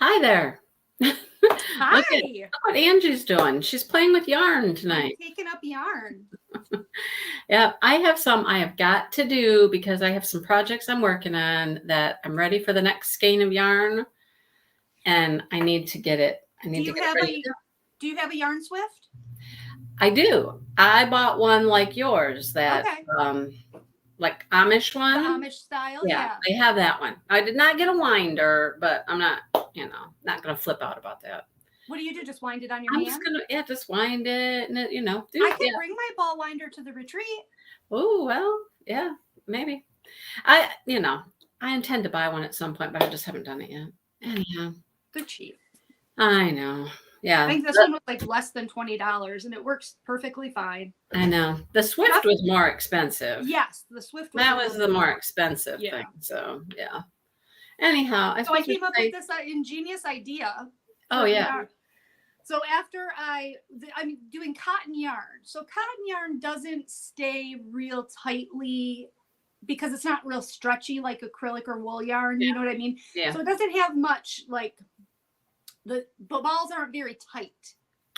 Hi there. Hi. Look what Angie's doing. She's playing with yarn I'm tonight. taking up yarn. Yeah, I have some I have got to do because I have some projects I'm working on that I'm ready for the next skein of yarn, and I need to get it. I Do need to you get it have ready. a Do you have a yarn Swift? I do. I bought one like yours, that Okay. like Amish The one. Amish style, Yeah, yeah. they have that one. I did not get a winder, but I'm not, not gonna flip out about that. What do you do? Just wind it on your I'm just hand? gonna just wind it and I could bring my ball winder to the retreat. Oh, well, yeah, maybe. I intend to buy one at some point, but I just haven't done it yet. Anyhow, They're cheap. I know. Yeah, I think this one was like less than $20, and it works perfectly fine. I know. The Swift was more expensive. Yes, the Swift was That was the more expensive thing. So, yeah. Anyhow, I came up with this ingenious idea. Oh, yeah. Yarn. So after I'm doing cotton yarn. So cotton yarn doesn't stay real tightly because it's not real stretchy like acrylic or wool yarn. Yeah. You know what I mean? Yeah. So it doesn't have much, like the balls aren't very tight.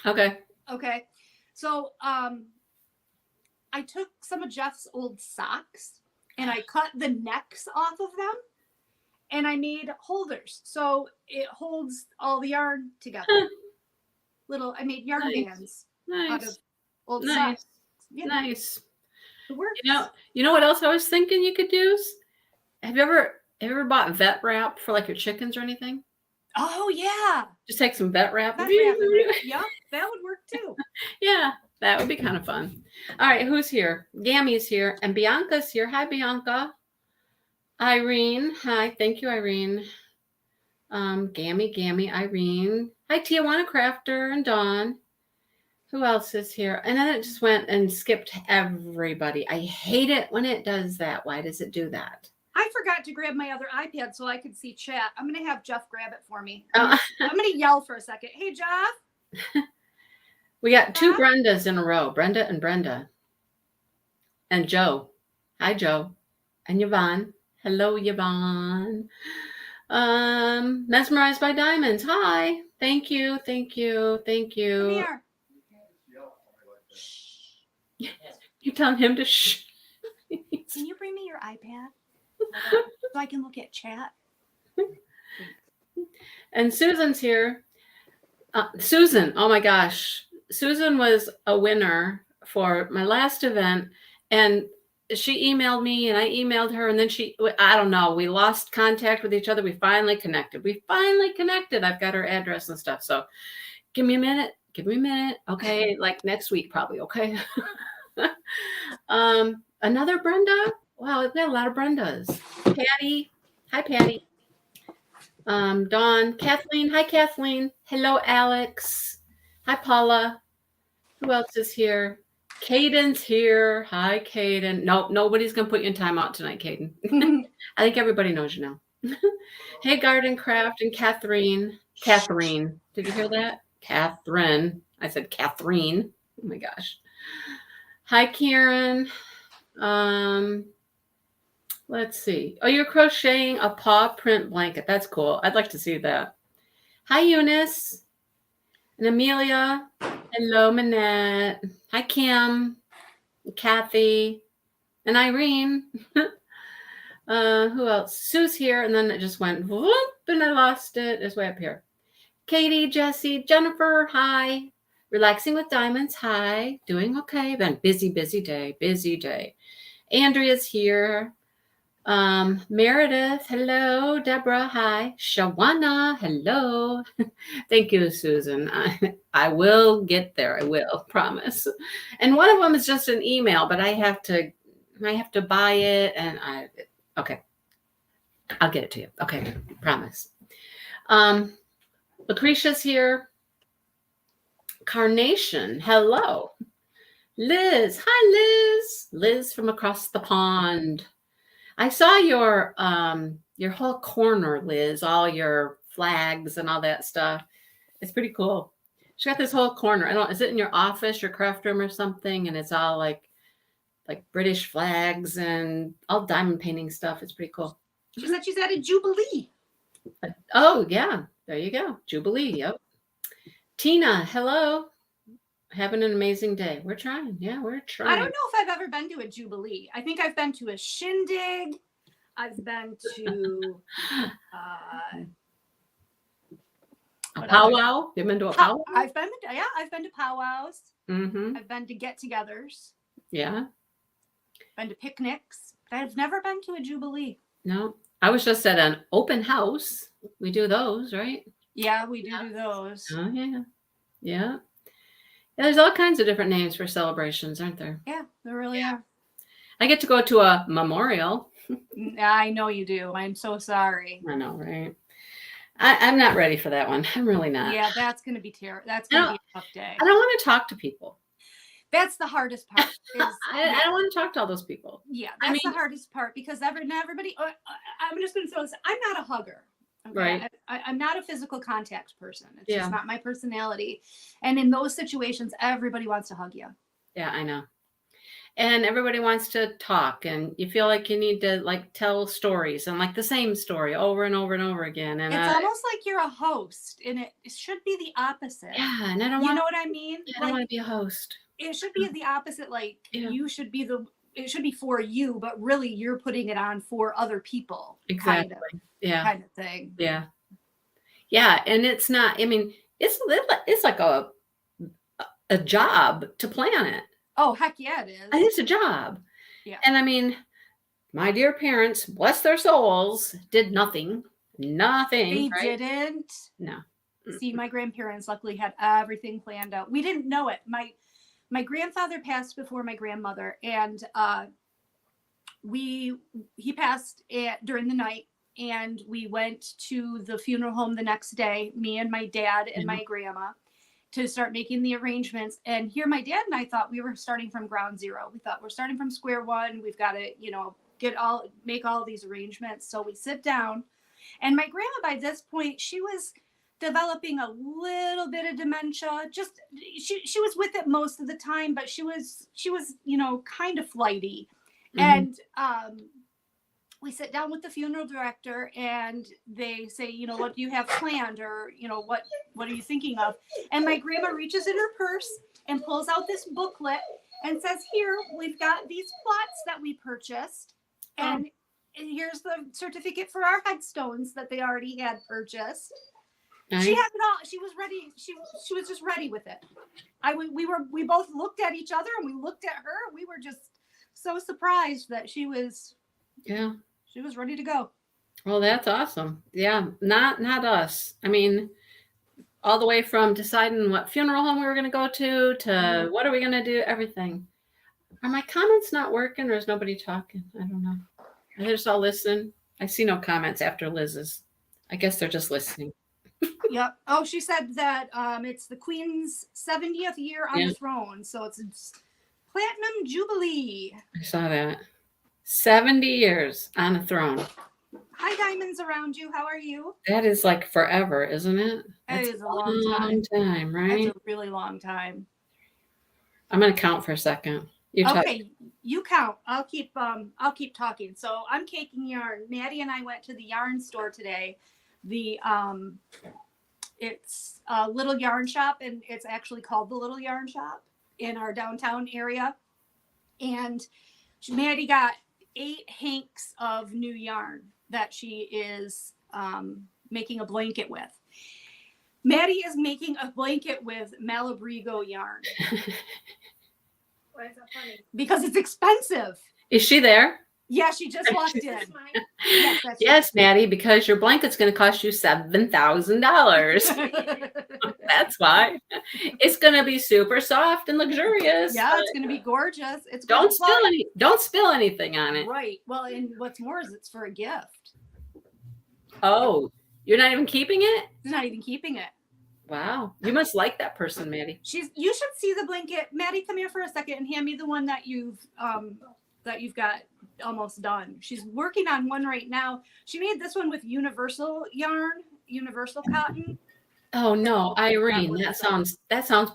Okay. Okay. So I took some of Jeff's old socks and I cut the necks off of them and I made holders. So it holds all the yarn together. I made yarn bands out of old socks. Yeah. Nice. It works. You know what else I was thinking you could use? Have you ever bought vet wrap for like your chickens or anything? Oh yeah. Just take some vet wrap. Yeah, that would work too. Yeah, that would be kind of fun. All right, who's here? Gammy's here, and Bianca's here. Hi, Bianca. Irene. Hi, thank you, Irene. Gammy, Irene. Hi, Tijuana Crafter and Dawn. Who else is here? And then it just went and skipped everybody. I hate it when it does that. Why does it do that? I forgot to grab my other iPad so I could see chat. I'm going to have Jeff grab it for me. I'm going to yell for a second. Hey, Jeff. We got two Brendas in a row. Brenda and Brenda. And Joe. Hi, Joe. And Yvonne. Hello, Yvonne. Mesmerized by Diamonds. Hi. Thank you. Thank you. Thank you. Come here. You telling him to shh. Can you bring me your iPad so I can look at chat? And Susan's here. Susan, oh my gosh. Susan was a winner for my last event, and she emailed me and I emailed her, and then I don't know, we lost contact with each other. We finally connected. I've got her address and stuff. So give me a minute. Okay. Like next week, probably. Okay. Another Brenda. Wow. We've got a lot of Brendas. Patty. Hi, Patty. Dawn. Kathleen. Hi, Kathleen. Hello, Alex. Hi, Paula. Who else is here? Caden's here. Hi, Caden. Nope, nobody's going to put you in timeout tonight, Caden. I think everybody knows you now. Hey, Garden Craft and Catherine. Catherine. Did you hear that? Catherine. I said Catherine. Oh, my gosh. Hi, Karen. Let's see. Oh, you're crocheting a paw print blanket. That's cool. I'd like to see that. Hi, Eunice. And Amelia. Hello, Manette. Hi, Kim. Kathy. And Irene. Who else? Sue's here. And then it just went whoop, and I lost it. It's way up here. Katie, Jesse, Jennifer. Hi. Relaxing with Diamonds. Hi. Doing okay. Been busy day. Andrea's here. Meredith, hello. Deborah, hi. Shawana, hello. Thank you, Susan. I will get there. I will, promise. And one of them is just an email, but I have to buy it, and okay. I'll get it to you. Okay, promise. Lucretia's here. Carnation, hello. Liz, hi, Liz. Liz from across the pond. I saw your whole corner, Liz, all your flags and all that stuff. It's pretty cool. She got this whole corner. Is it in your office, your craft room or something? And it's all like British flags and all diamond painting stuff. It's pretty cool. She said she's at a Jubilee. Oh, yeah. There you go. Jubilee. Yep. Tina, hello. Having an amazing day. We're trying. Yeah, we're I trying. don't know if I've ever been to a Jubilee. I think I've been to a shindig. I've been to A what other- powwow. You've been to a powwow? I've been to powwows. Mm-hmm. I've been to get-togethers. Yeah. Been to picnics. I've never been to a Jubilee. No. I was just at an open house. We do those, right? Yeah, we do those. Oh, yeah. Yeah. Yeah, there's all kinds of different names for celebrations, aren't there? Yeah, there really are. I get to go to a memorial. I know you do. I'm so sorry. I know, right? I'm not ready for that one. I'm really not. Yeah, that's going to be terrible. That's going to be a tough day. I don't want to talk to people. That's the hardest part. I don't want to talk to all those people. Yeah, that's the hardest part because everybody. I'm just going to throw this. I'm not a hugger. Okay? Right. I'm not a physical contact person. It's Yeah. just not my personality. And in those situations, everybody wants to hug you. Yeah, I know. And everybody wants to talk, and you feel like you need to like tell stories and like the same story over and over and over again. And it's almost like you're a host, and it should be the opposite. yeah, and I don't You want. know what I mean? I don't want to be a host. It should be the opposite. Like Yeah. you should be it should be for you, but really you're putting it on for other people. Exactly. Yeah. Kind of thing. Yeah. Yeah, and it's not. I mean, it's like a job to plan it. Oh, heck yeah, it is. And it's a job. Yeah. And I mean, my dear parents, bless their souls, did nothing. Nothing. They right? didn't. No. See, my grandparents luckily had everything planned out. We didn't know it. My grandfather passed before my grandmother, and he passed during the night, and we went to the funeral home the next day, me and my dad and my grandma, to start making the arrangements. And here my dad and I thought we were starting from ground zero. We thought we're starting from square one. We've got to, make all these arrangements. So we sit down, and my grandma, by this point, she was developing a little bit of dementia. Just she was with it most of the time, but she was kind of flighty. Mm-hmm. And we sit down with the funeral director, and they say, what do you have planned, or what are you thinking of? And my grandma reaches in her purse and pulls out this booklet and says, here, we've got these plots that we purchased, and here's the certificate for our headstones that they already had purchased. Nice. She had it all. She was ready. She was just ready with it. We both looked at each other, and we looked at her. We were just so surprised that she was ready to go. Well, that's awesome. Yeah, not us. I mean, all the way from deciding what funeral home we were going to go to what are we going to do, everything. Are my comments not working, or is nobody talking? I don't know. Are they just all listening? I see no comments after Liz's. I guess they're just listening. Yep. Oh, she said that it's the Queen's 70th year on the throne, so it's Platinum Jubilee. I saw that. 70 years on a throne. Hi, diamonds around you. How are you? That is like forever, isn't it? It is a long time, right? That's a really long time. I'm gonna count for a second. You count. I'll keep talking. So I'm caking yarn. Maddie and I went to the yarn store today. It's a little yarn shop, and it's actually called the Little Yarn Shop in our downtown area. And Maddie got 8 hanks of new yarn that she is making a blanket with. Maddie is making a blanket with Malabrigo yarn. Why is that funny? Because it's expensive. Is she there? Yeah, she just walked in. Yes, Maddie, because your blanket's going to cost you $7,000. That's why. It's going to be super soft and luxurious. Yeah, it's going to be gorgeous. Don't spill anything on it. Right. Well, and what's more is it's for a gift. Oh, you're not even keeping it? Not even keeping it. Wow. You must like that person, Maddie. You should see the blanket. Maddie, come here for a second and hand me the one that you've got almost done. She's working on one right now. She made this one with universal yarn, universal cotton. Oh no, Irene, that sounds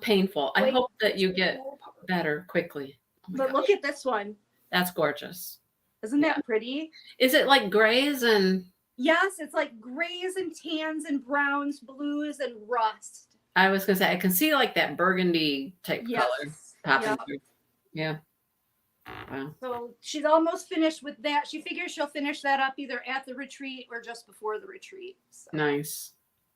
painful. I hope that you get better quickly. But look at this one. That's gorgeous. Isn't that pretty? Is it like grays and Yes, it's like grays and tans and browns, blues and rust. I was gonna say I can see like that burgundy type color Yes. popping Yep. through. Yeah. Wow. So she's almost finished with that. She figures she'll finish that up either at the retreat or just before the retreat. So. Nice.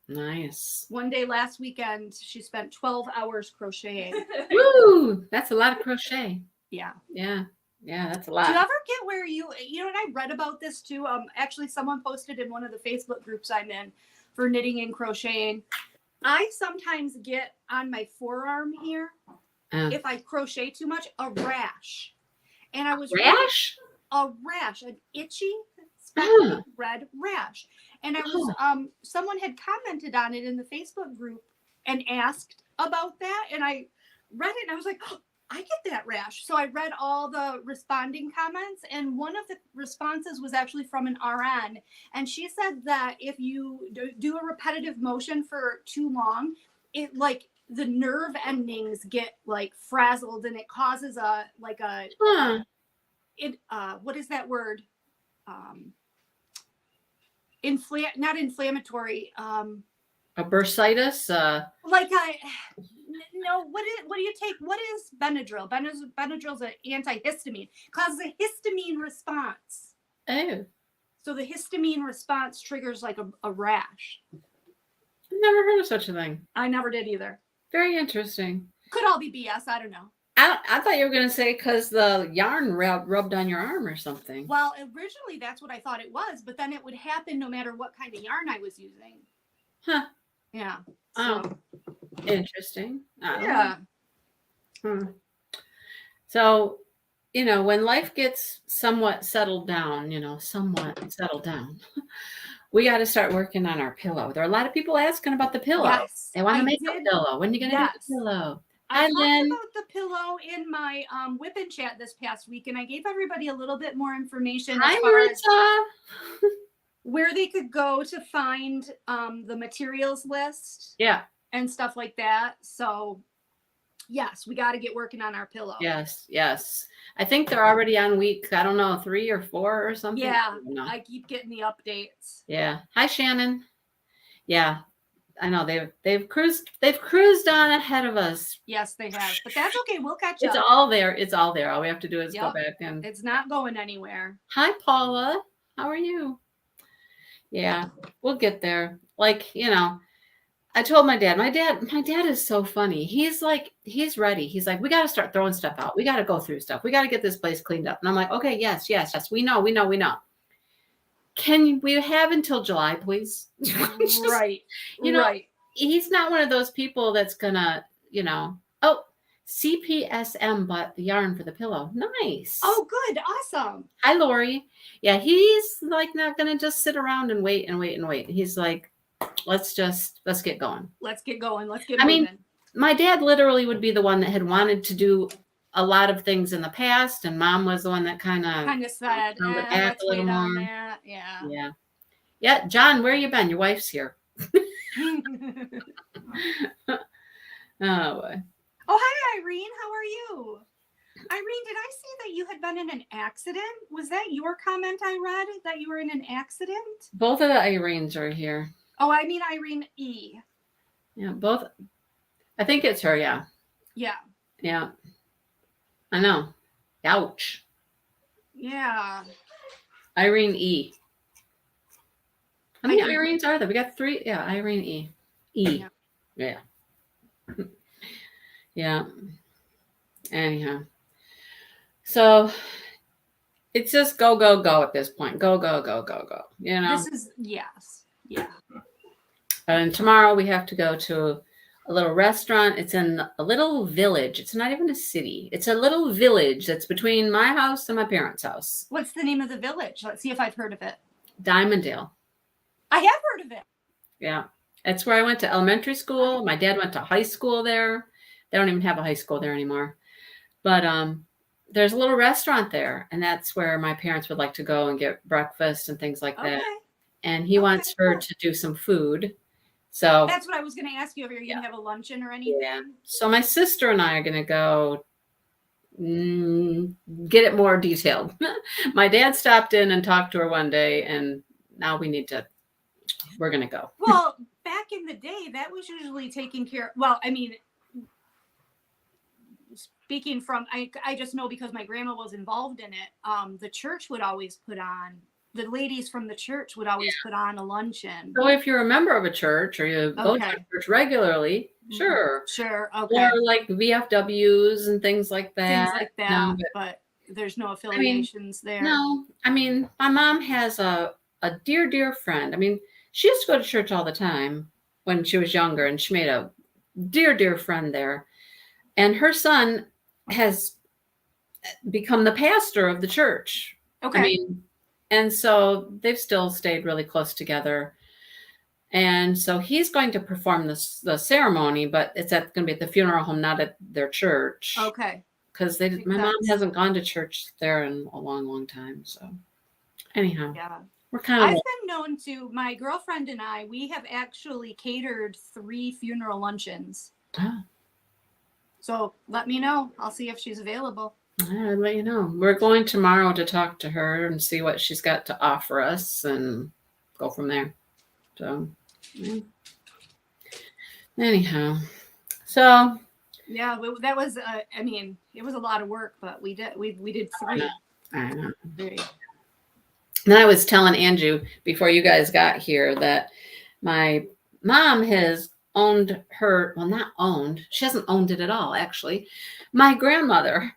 Nice. One day last weekend, she spent 12 hours crocheting. Woo! That's a lot of crochet. Yeah. Yeah. Yeah, that's a Do lot. you ever get where you know, and I read about this too. Actually, someone posted in one of the Facebook groups I'm in for knitting and crocheting. I sometimes get on my forearm here, if I crochet too much, a rash. And I was rash? A rash, an itchy, speckly red rash. And I was someone had commented on it in the Facebook group and asked about that. And I read it and I was like, oh, I get that rash. So I read all the responding comments, and one of the responses was actually from an RN. And she said that if you do a repetitive motion for too long, it like the nerve endings get like frazzled and it causes a like a what is that word? Not inflammatory. A bursitis? Like a no. What do you take? What is Benadryl? Benadryl's an antihistamine. Causes a histamine response. Oh. So the histamine response triggers like a rash. I've never heard of such a thing. I never did either. Very interesting. Could all be BS. I don't know. I thought you were going to say because the yarn rubbed on your arm or something. Well, originally that's what I thought it was, but then it would happen no matter what kind of yarn I was using. Huh. Yeah. So. Oh, interesting. Yeah. So, you know, when life gets somewhat settled down, we got to start working on our pillow. There are a lot of people asking about the pillow. Yes, they want to make a pillow. When are you going to do the pillow? I talked about the pillow in my whip-in chat this past week, and I gave everybody a little bit more information as far as where they could go to find the materials list. Yeah. And stuff like that. So, yes, we got to get working on our pillow. Yes. I think they're already on week, I don't know, 3 or 4 or something. Yeah, I keep getting the updates. Yeah. Hi, Shannon. Yeah. I know they've cruised on ahead of us. Yes, they have. But that's okay. We'll catch up. It's all there. All we have to do is go back and it's not going anywhere. Hi, Paula. How are you? Yeah, we'll get there. Like, you know, I told my dad is so funny. He's ready. He's like, we got to start throwing stuff out. We got to go through stuff. We got to get this place cleaned up. And I'm like, okay, yes. We know. Can we have until July, please? Right. You know, he's not one of those people that's gonna, you know, oh, CPSM bought the yarn for the pillow. Nice. Oh, good. Awesome. Hi, Lori. Yeah, he's like not gonna just sit around and wait. He's like, let's get going. Let's get going. Let's get moving. Mean, my dad literally would be the one that had wanted to do a lot of things in the past, and Mom was the one that kind of said, let's wait on that. Yeah. John, where you been? Your wife's here. Oh, hi, Irene. How are you? Irene, did I see that you had been in an accident? Was that your comment I read, that you were in an accident? Both of the Irenes are here. Oh, I mean Irene E. Yeah, both. I think it's her, yeah. Yeah. I know. Ouch. Yeah. Irene E. How many Irenes are there? We got 3. Yeah, Irene E. Yeah. Yeah. Anyhow. So it's just go at this point. Go. You know? This is, yes. Yeah. And tomorrow we have to go to a little restaurant. It's in a little village. It's not even a city. It's a little village that's between my house and my parents' house. What's the name of the village? Let's see if I've heard of it. Diamonddale. I have heard of it. Yeah. It's where I went to elementary school. My dad went to high school there. They don't even have a high school there anymore. But there's a little restaurant there, and that's where my parents would like to go and get breakfast and things like that. And he wants her to do some food. So that's what I was going to ask you, if you're going to have a luncheon or anything. Yeah. So my sister and I are going to go get it more detailed. My dad stopped in and talked to her one day, and now we're going to go. Well, back in the day, that was usually taken care of. Well, I mean, speaking from, I just know because my grandma was involved in it. The church would always put on, the ladies from the church would always put on a luncheon. So if you're a member of a church or you go to a church regularly, sure. Sure. Okay. Or like VFWs and things like that. Things like that, but there's no affiliations there. No, I mean, my mom has a dear, dear friend. I mean, she used to go to church all the time when she was younger, and she made a dear, dear friend there. And her son has become the pastor of the church. Okay. I mean, and so they've still stayed really close together. And so he's going to perform the ceremony, but it's going to be at the funeral home, not at their church. Okay. Because my mom hasn't gone to church there in a long, long time. So anyhow, yeah, we're kind of. I've been known to, my girlfriend and I, we have actually catered 3 funeral luncheons. Oh. So let me know. I'll see if she's available. I'll let you know. We're going tomorrow to talk to her and see what she's got to offer us and go from there. So, yeah. Anyhow, so. Yeah, that was, I mean, it was a lot of work, but we did 3. I know. 3. And I was telling Andrew before you guys got here that my mom has owned her, well, not owned, she hasn't owned it at all, actually. My grandmother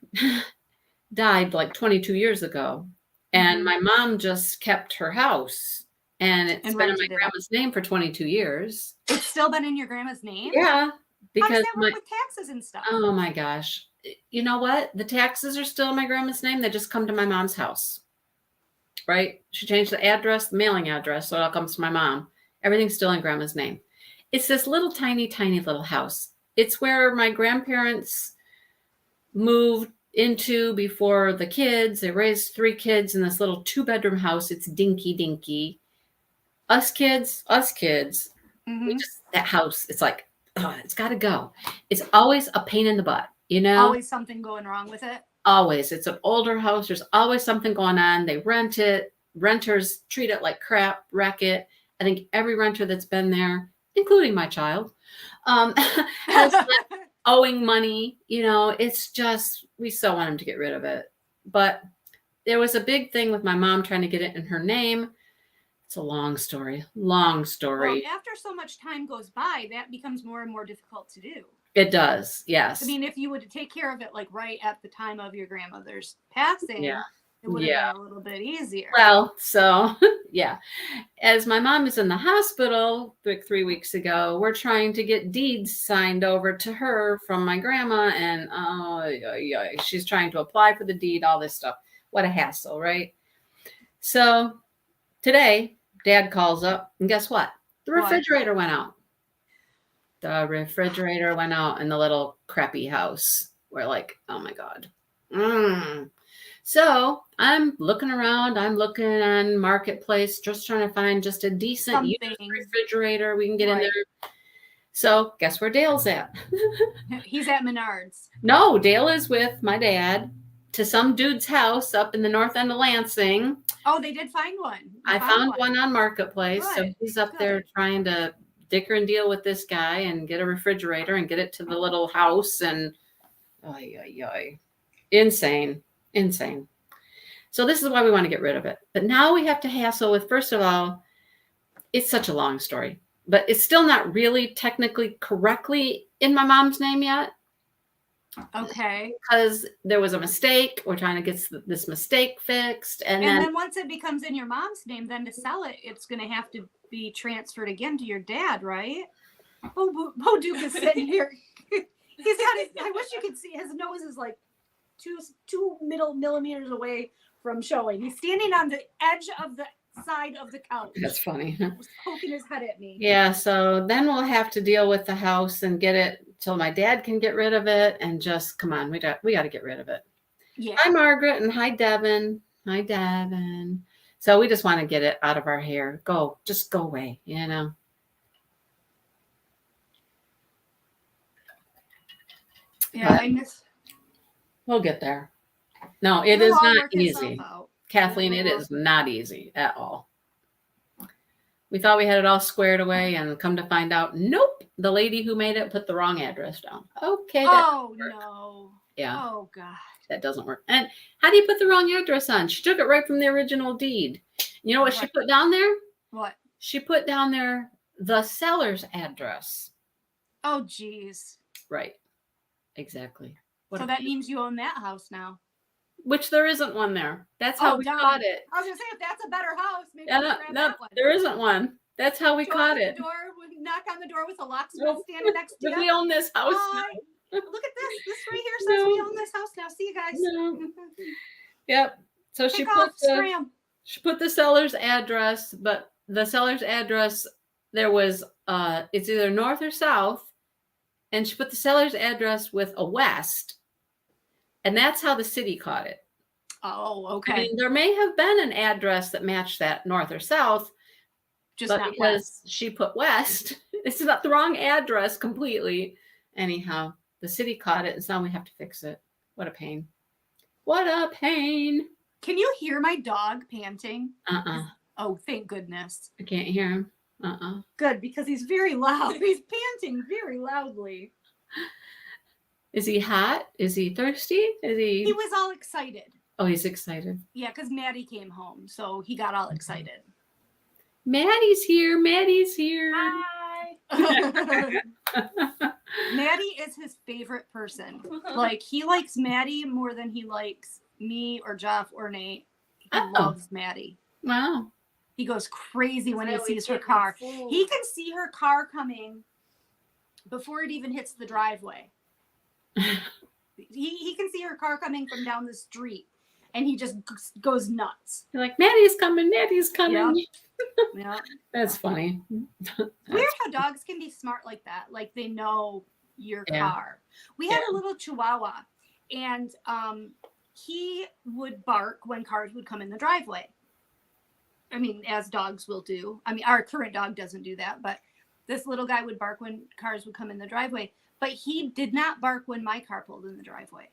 died like 22 years ago, and my mom just kept her house, and it's been in my grandma's name for 22 years. It's still been in your grandma's name? Yeah. Because how does that work with taxes and stuff? Oh my gosh. You know what? The taxes are still in my grandma's name. They just come to my mom's house. Right? She changed the address, the mailing address, so it all comes to my mom. Everything's still in grandma's name. It's this little tiny, tiny little house. It's where my grandparents moved into before the kids. They raised 3 kids in this little 2-bedroom house. It's dinky, dinky. Us kids. Mm-hmm. That house, it's like, it's got to go. It's always a pain in the butt, you know? Always something going wrong with it. Always. It's an older house. There's always something going on. They rent it. Renters treat it like crap, wreck it. I think every renter that's been there, including my child, has owing money. You know, it's just, we so want him to get rid of it. But there was a big thing with my mom trying to get it in her name. It's a long story. Well, after so much time goes by, that becomes more and more difficult to do. It does, yes. I mean, if you would take care of it like right at the time of your grandmother's passing, it would have been a little bit easier. Well, so yeah. As my mom is in the hospital like 3 weeks ago, we're trying to get deeds signed over to her from my grandma, and she's trying to apply for the deed, all this stuff. What a hassle, right? So today, Dad calls up, and guess what? The refrigerator went out. The refrigerator went out in the little crappy house. We're like, oh my God. So I'm looking around. I'm looking on Marketplace, just trying to find just a decent used refrigerator we can get in there. So guess where Dale's at? He's at Menards. No, Dale is with my dad to some dude's house up in the north end of Lansing. Oh, they did find one. I found one on Marketplace. Good. So he's up there trying to dicker and deal with this guy and get a refrigerator and get it to the little house, and insane. So this is why we want to get rid of it. But now we have to hassle with, first of all, it's such a long story, but it's still not really technically correctly in my mom's name yet. Okay. Because there was a mistake. We're trying to get this mistake fixed. And then once it becomes in your mom's name, then to sell it, it's going to have to be transferred again to your dad, right? Oh, Duke is sitting here. He's got his, I wish you could see, his nose is like two millimeters away from showing. He's standing on the edge of the side of the couch. That's funny. He's poking his head at me. Yeah, so then we'll have to deal with the house and get it till my dad can get rid of it, and just, come on, we got to get rid of it. Yeah. Hi, Margaret, and hi, Devin. Hi, Devin. So we just want to get it out of our hair. Just go away, you know. Yeah, I miss. We'll get there. No, it is not easy. Kathleen, it is not easy at all. We thought we had it all squared away, and come to find out, nope, the lady who made it put the wrong address down. Okay, Oh no. yeah, Oh God. that doesn't work. And how do you put the wrong address on? She took it right from the original deed. You know what she put down there? What? She put down there the seller's address. Oh geez. Right. Exactly. So that means you own that house now. Which there isn't one there. That's how we caught it. I was gonna say, if that's a better house, maybe Yeah, no, there isn't one. That's how we caught it. The door, knock on the door with a locksmith standing next to you. We own this house now. Look at this. This right here says we own this house now. See you guys. No. Yep. So she put the seller's address, but the seller's address, there was it's either north or south, and she put the seller's address with a west, and that's how the city caught it. Oh, okay. I mean, there may have been an address that matched that north or south, just but not because west. She put west, it's not the wrong address completely. Anyhow, the city caught it, and so now we have to fix it. What a pain. What a pain. Can you hear my dog panting? Oh, thank goodness. I can't hear him. Good, because he's very loud. He's panting very loudly. Is he hot? Is he thirsty? He was all excited. Oh, he's excited. Yeah, because Maddie came home, so he got all excited. Maddie's here. Maddie's here. Hi. Maddie is his favorite person. Like, he likes Maddie more than he likes me or Jeff or Nate. He loves Maddie. Wow. He goes crazy when he sees her car. He can see her car coming before it even hits the driveway. He can see her car coming from down the street, and he just goes nuts. You're like, Maddie's coming. Maddie's coming. Yeah. That's funny. Weird how dogs can be smart like that. Like, they know your car. We had a little Chihuahua, and he would bark when cars would come in the driveway. I mean, as dogs will do. I mean, our current dog doesn't do that, but this little guy would bark when cars would come in the driveway. But he did not bark when my car pulled in the driveway.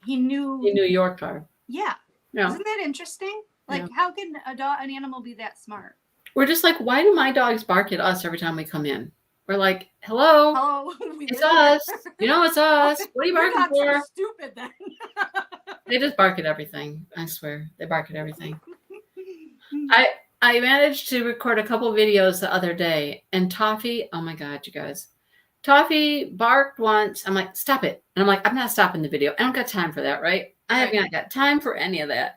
He knew your car. Yeah. Isn't that interesting? Like, how can an animal be that smart? We're just like, why do my dogs bark at us every time we come in? We're like, hello, it's us. You know, it's us. What are you barking for? So stupid then. They just bark at everything. I swear, they bark at everything. I managed to record a couple videos the other day, and Toffee, oh my God, you guys. Toffee barked once. I'm like, stop it. And I'm like, I'm not stopping the video. I don't got time for that, right? I have not got time for any of that.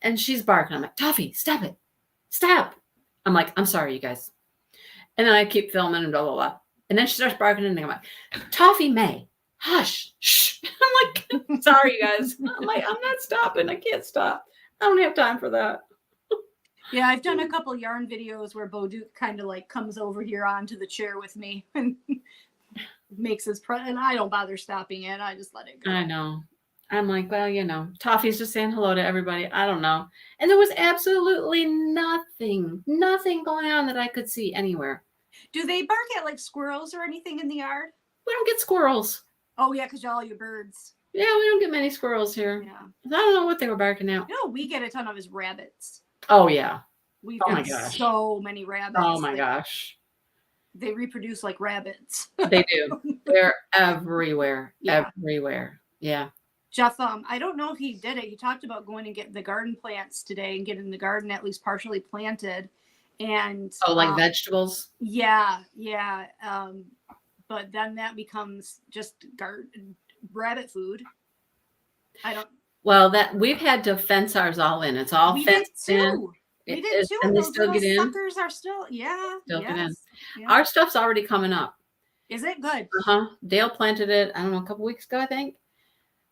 And she's barking. I'm like, Toffee, stop it. Stop. I'm like, I'm sorry, you guys. And then I keep filming and blah, blah, blah. And then she starts barking, and I'm like, Toffee May, hush, shh. I'm like, sorry, you guys. I'm like, I'm not stopping. I can't stop. I don't have time for that. Yeah, I've done a couple yarn videos where Bo Duke kind of like comes over here onto the chair with me and makes his and I don't bother stopping it. I just let it go. I know. I'm like, well, you know, Toffee's just saying hello to everybody. I don't know. And there was absolutely nothing going on that I could see anywhere. Do they bark at like squirrels or anything in the yard? We don't get squirrels. Oh, yeah, because all your birds. Yeah, we don't get many squirrels here. Yeah. I don't know what they were barking at. No, we get a ton of his rabbits. Oh, yeah. We've got so many rabbits. Oh, my gosh. They reproduce like rabbits. They do. They're everywhere. Yeah. Everywhere. Yeah. Jeff, I don't know if he did it. He talked about going and getting the garden plants today and getting the garden at least partially planted. And like vegetables? Yeah. But then that becomes just rabbit food. Well, that we've had to fence ours all in. It's all fenced in. We did too. And they still get in. Suckers are still, get in. Yeah. Our stuff's already coming up. Is it good? Dale planted it, I don't know, a couple weeks ago, I think.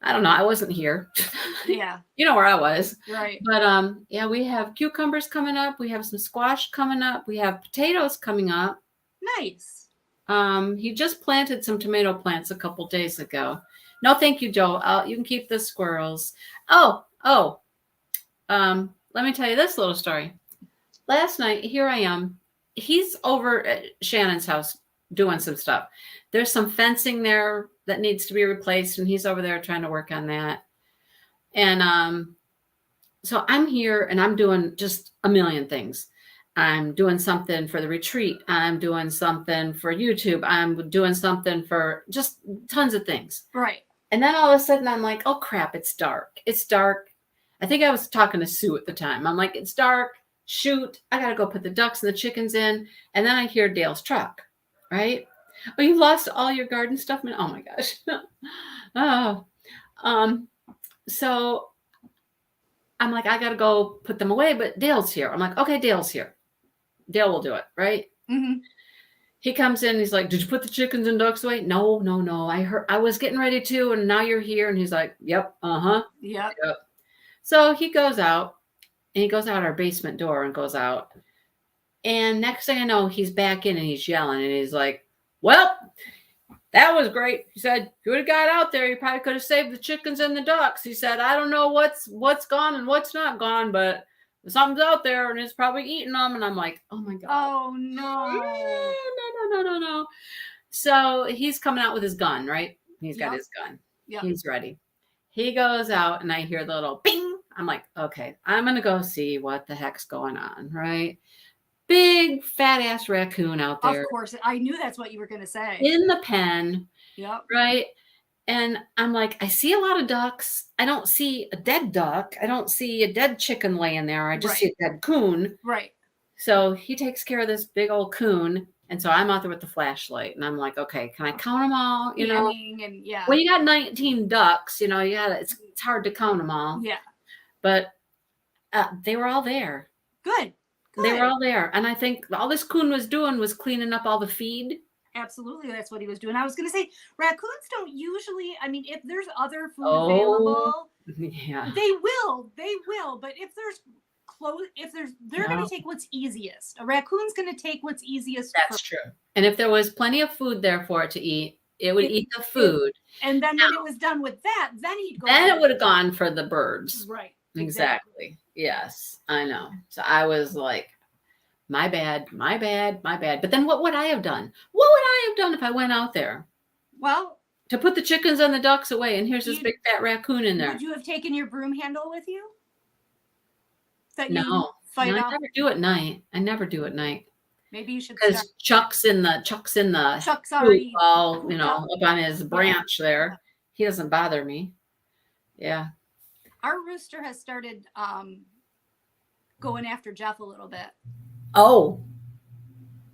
I don't know. I wasn't here. Yeah. You know where I was. Right. But we have cucumbers coming up. We have some squash coming up. We have potatoes coming up. Nice. He just planted some tomato plants a couple days ago. No, thank you, Joe. You can keep the squirrels. Let me tell you this little story. Last night, here I am. He's over at Shannon's house doing some stuff. There's some fencing there that needs to be replaced, and he's over there trying to work on that. And so I'm here, and I'm doing just a million things. I'm doing something for the retreat. I'm doing something for YouTube. I'm doing something for just tons of things. Right. And then all of a sudden I'm like, oh crap, it's dark. It's dark. I think I was talking to Sue at the time. I'm like, it's dark. Shoot, I got to go put the ducks and the chickens in. And then I hear Dale's truck, right? Oh, you lost all your garden stuff? Oh my gosh. Oh, so I'm like, I got to go put them away, but Dale's here. I'm like, okay, Dale's here. Dale will do it, right? Mm-hmm. He comes in, he's like, did you put the chickens and ducks away? No. I was getting ready to, and now you're here. And he's like, yep, Yep. So he goes out, and he goes out our basement door and goes out. And next thing I know, he's back in and he's yelling, and he's like, well, that was great. He said, if you would have got out there, you probably could have saved the chickens and the ducks. He said, I don't know what's gone and what's not gone, but something's out there and it's probably eating them. And I'm like, oh my God. Oh no. No. So he's coming out with his gun, right? He's got his gun. Yep. He's ready. He goes out and I hear the little ping. I'm like, okay, I'm going to go see what the heck's going on, right? Big fat ass raccoon out there. Of course. I knew that's what you were going to say. In the pen. Yep. Right. And I'm like, I see a lot of ducks. I don't see a dead duck. I don't see a dead chicken laying there. I just see a dead coon. Right. So he takes care of this big old coon. And so I'm out there with the flashlight and I'm like, okay, can I count them all? You know, and yeah. Well, you got 19 ducks, you know, it's hard to count them all. Yeah. But they were all there. Good. They were all there. And I think all this coon was doing was cleaning up all the feed. Absolutely. That's what he was doing. I was going to say, raccoons don't usually, I mean, if there's other food available, yeah, they will. But if there's they're going to take what's easiest. A raccoon's going to take what's easiest. That's true. And if there was plenty of food there for it to eat, it would eat the food. And then when it was done with that, then he'd go. Then it would have gone for the birds. Right. Exactly. Yes, I know. So I was like, my bad. But then what would I have done? What would I have done if I went out there? Well, to put the chickens and the ducks away, and here's this big fat raccoon in there. Would you have taken your broom handle with you? No, I never do at night. Maybe you should. Because Chuck's already all, up on his branch there. He doesn't bother me. Yeah. Our rooster has started going after Jeff a little bit. Oh.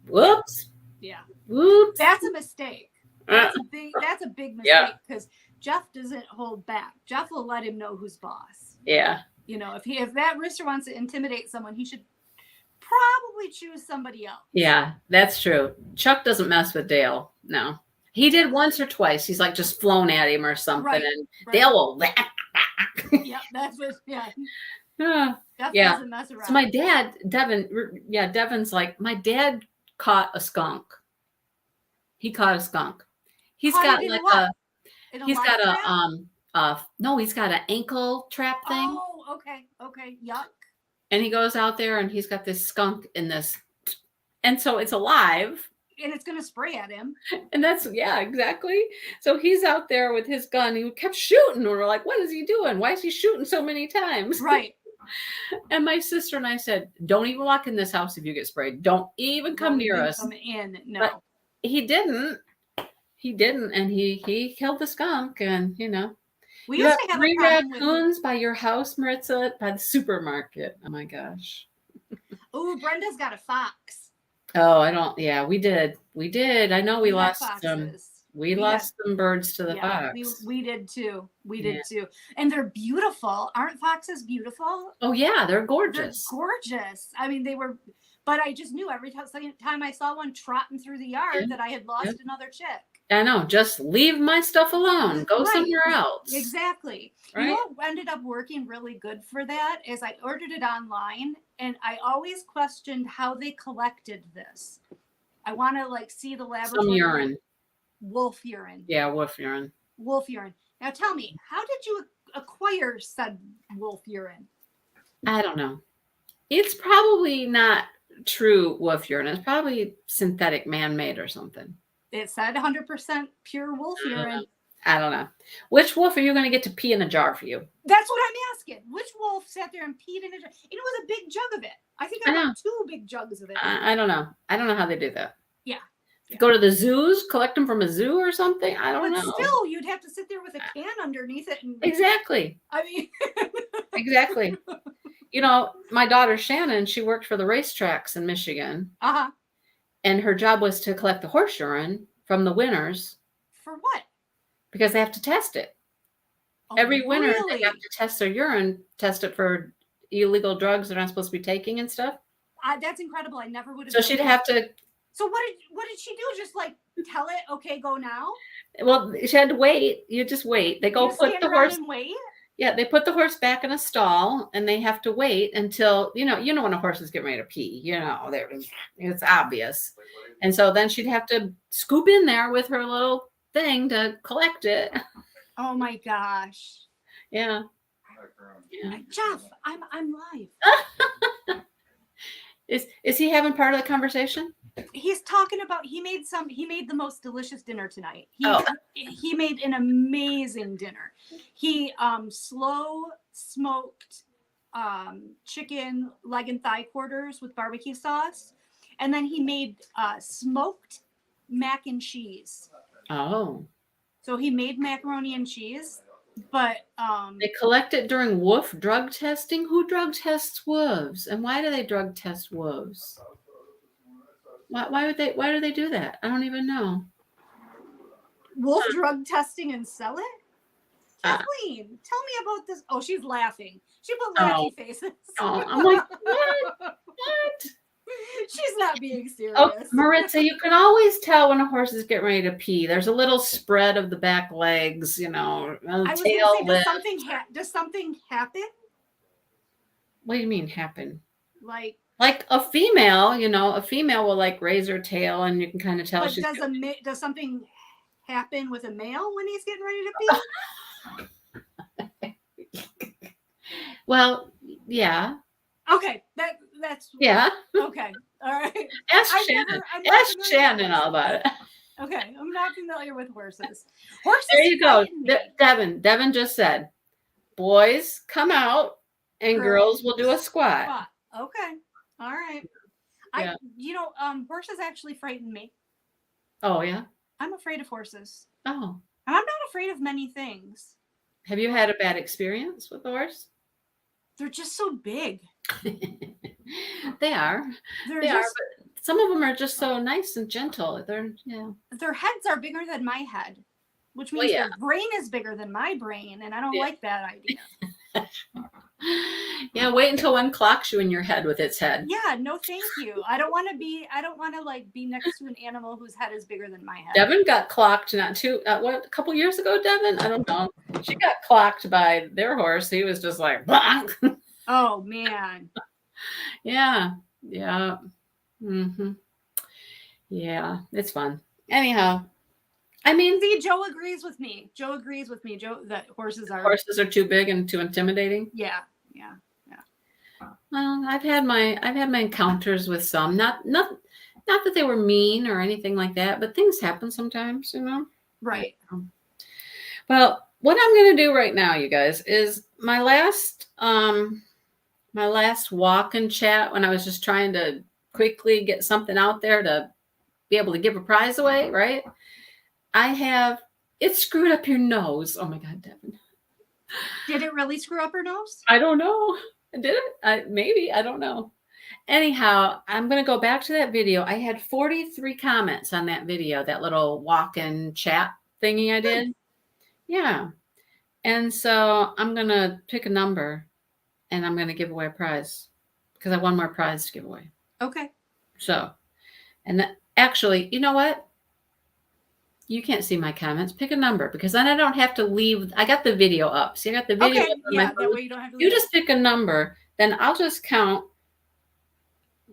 Whoops. Yeah. Whoops. That's a mistake. That's a big mistake because Jeff doesn't hold back. Jeff will let him know who's boss. Yeah. If that rooster wants to intimidate someone, he should probably choose somebody else. Yeah, that's true. Chuck doesn't mess with Dale. No. He did once or twice. He's like just flown at him or something, and Dale will. Yeah, that's what. Yeah. Jeff yeah. doesn't mess around. So my dad, Devin's like, my dad caught a skunk. He caught a skunk. He's got like he's got an ankle trap thing. Oh, okay. Yuck. And he goes out there and he's got this skunk in this. And so it's alive. And it's going to spray at him. And that's, exactly. So he's out there with his gun. He kept shooting. And we're like, what is he doing? Why is he shooting so many times? Right. And my sister and I said, don't even walk in this house if you get sprayed. Don't even come near us. Come in. No. But he didn't. And he killed the skunk. And, we you used have to have 3 raccoons by your house, Maritza, by the supermarket. Oh my gosh. Oh, Brenda's got a fox. Oh, I don't. Yeah, we did. I know we lost some. We lost some birds to the fox. We did too. And they're beautiful. Aren't foxes beautiful? Oh yeah, they're gorgeous. They're gorgeous. I mean, they were. But I just knew every time I saw one trotting through the yard that I had lost another chick. I know. Just leave my stuff alone. Go somewhere else. Exactly. Right? What ended up working really good for that is I ordered it online, and I always questioned how they collected this. I want to see the laboratory. Some urine. Wolf urine. Yeah, wolf urine. Wolf urine. Now tell me, how did you acquire said wolf urine? I don't know. It's probably not true wolf urine. It's probably synthetic, man-made or something. It said 100% pure wolf urine. I don't know. Which wolf are you going to get to pee in a jar for you? That's what I'm asking. Which wolf sat there and peed in a jug? It was a big jug of it. I think I I know. got 2 big jugs of it. I don't know. I don't know how they do that. Yeah. Yeah. Go to the zoos, collect them from a zoo or something. I don't But know. still, you'd have to sit there with a can underneath it. And Exactly. I mean, Exactly. You know, my daughter Shannon, she worked for the racetracks in Michigan, uh-huh. and her job was to collect the horse urine from the winners For what? because they have to test it. Oh, Every winter, really? they have to test their urine, test it for illegal drugs they're not supposed to be taking and stuff. That's incredible. I never would have. So she'd have to. So what did she do? Just like tell it, okay, go now? Well, she had to wait. You just wait. They go You put stand the around horse. and wait? Yeah, they put the horse back in a stall, and they have to wait until you know when a horse is getting ready to pee. You know, it's obvious. And so then she'd have to scoop in there with her little thing to collect it. Oh my gosh. Yeah. Yeah. Jeff, I'm live. Is he having part of the conversation? He's talking about he made the most delicious dinner tonight. He made an amazing dinner. He slow smoked chicken leg and thigh quarters with barbecue sauce, and then he made smoked mac and cheese. Oh. So he made macaroni and cheese, but They collect it during wolf drug testing. Who drug tests wolves, and why do they drug test wolves? Why do they do that? I don't even know. wolf drug testing and sell it? Kathleen, tell me about this. Oh, she's laughing. She put laughy faces. Oh, I'm like, what? She's not being serious. Oh, Maritza, you can always tell when a horse is getting ready to pee. There's a little spread of the back legs, you know, I was tail gonna say, lift. does something happen? What do you mean happen? Like a female, you know, a female will like raise her tail, and you can kind of tell. but does something happen with a male when he's getting ready to pee? Well, yeah. Okay, that's Yeah. okay. All right. Ask Shannon. Ask Shannon all about it. Okay, I'm not familiar with horses. Horses. There you go. Devin just said, boys come out and girls will do a squat. Okay. All right. Yeah. Horses actually frighten me. Oh, yeah? I'm afraid of horses. Oh. And I'm not afraid of many things. Have you had a bad experience with the horse? They're just so big. They are. They are, but some of them are just so nice and gentle. Their heads are bigger than my head, which means their brain is bigger than my brain, and I don't like that idea. Yeah, wait until one clocks you in your head with its head. Yeah, no, thank you. I don't want to be next to an animal whose head is bigger than my head. Devin got clocked a couple years ago, Devin? I don't know. She got clocked by their horse. He was just like, bonk. Oh, man. Yeah. Yeah. Mm-hmm. Yeah, it's fun. Anyhow, I mean, see, Joe agrees with me. Joe, that horses are too big and too intimidating. Yeah. Well, I've had my encounters with some. Not that they were mean or anything like that, but things happen sometimes, you know. Right. Well, what I'm going to do right now, you guys, is my last walk and chat when I was just trying to quickly get something out there to be able to give a prize away, right? It screwed up your nose. Oh my God, Devin. Did it really screw up her nose? I don't know. Did it? Maybe. I don't know. Anyhow, I'm going to go back to that video. I had 43 comments on that video, that little walk-in chat thingy I did. Yeah. And so I'm going to pick a number and I'm going to give away a prize because I have one more prize to give away. Okay. So, and actually, you know what? You can't see my comments. Pick a number because then I don't have to leave. I got the video up. See, I got the video up. Yeah, that way you don't have to leave. You just pick a number. Then I'll just count.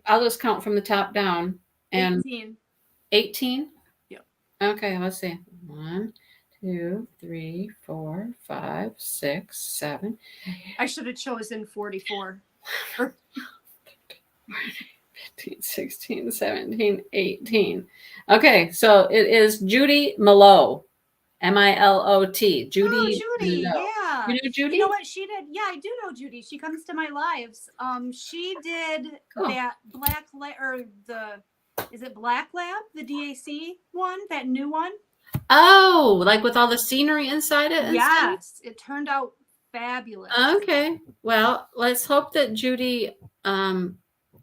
From the top down. And 18? Yep. Okay, let's see. 1, 2, 3, 4, 5, 6, 7. I should have chosen 44. 15, 16, 17, 18. Okay, so it is Judy Malo. Milot. Oh, Judy Judy, Milot. yeah. You know You know Judy? what she did? Yeah, I do know Judy. She comes to my lives. She did Cool. that Black Lab, or the, is it Black Lab, the DAC one, that new one? Oh, like with all the scenery inside it and stuff? Yes, it turned out fabulous. Okay. Well, let's hope that Judy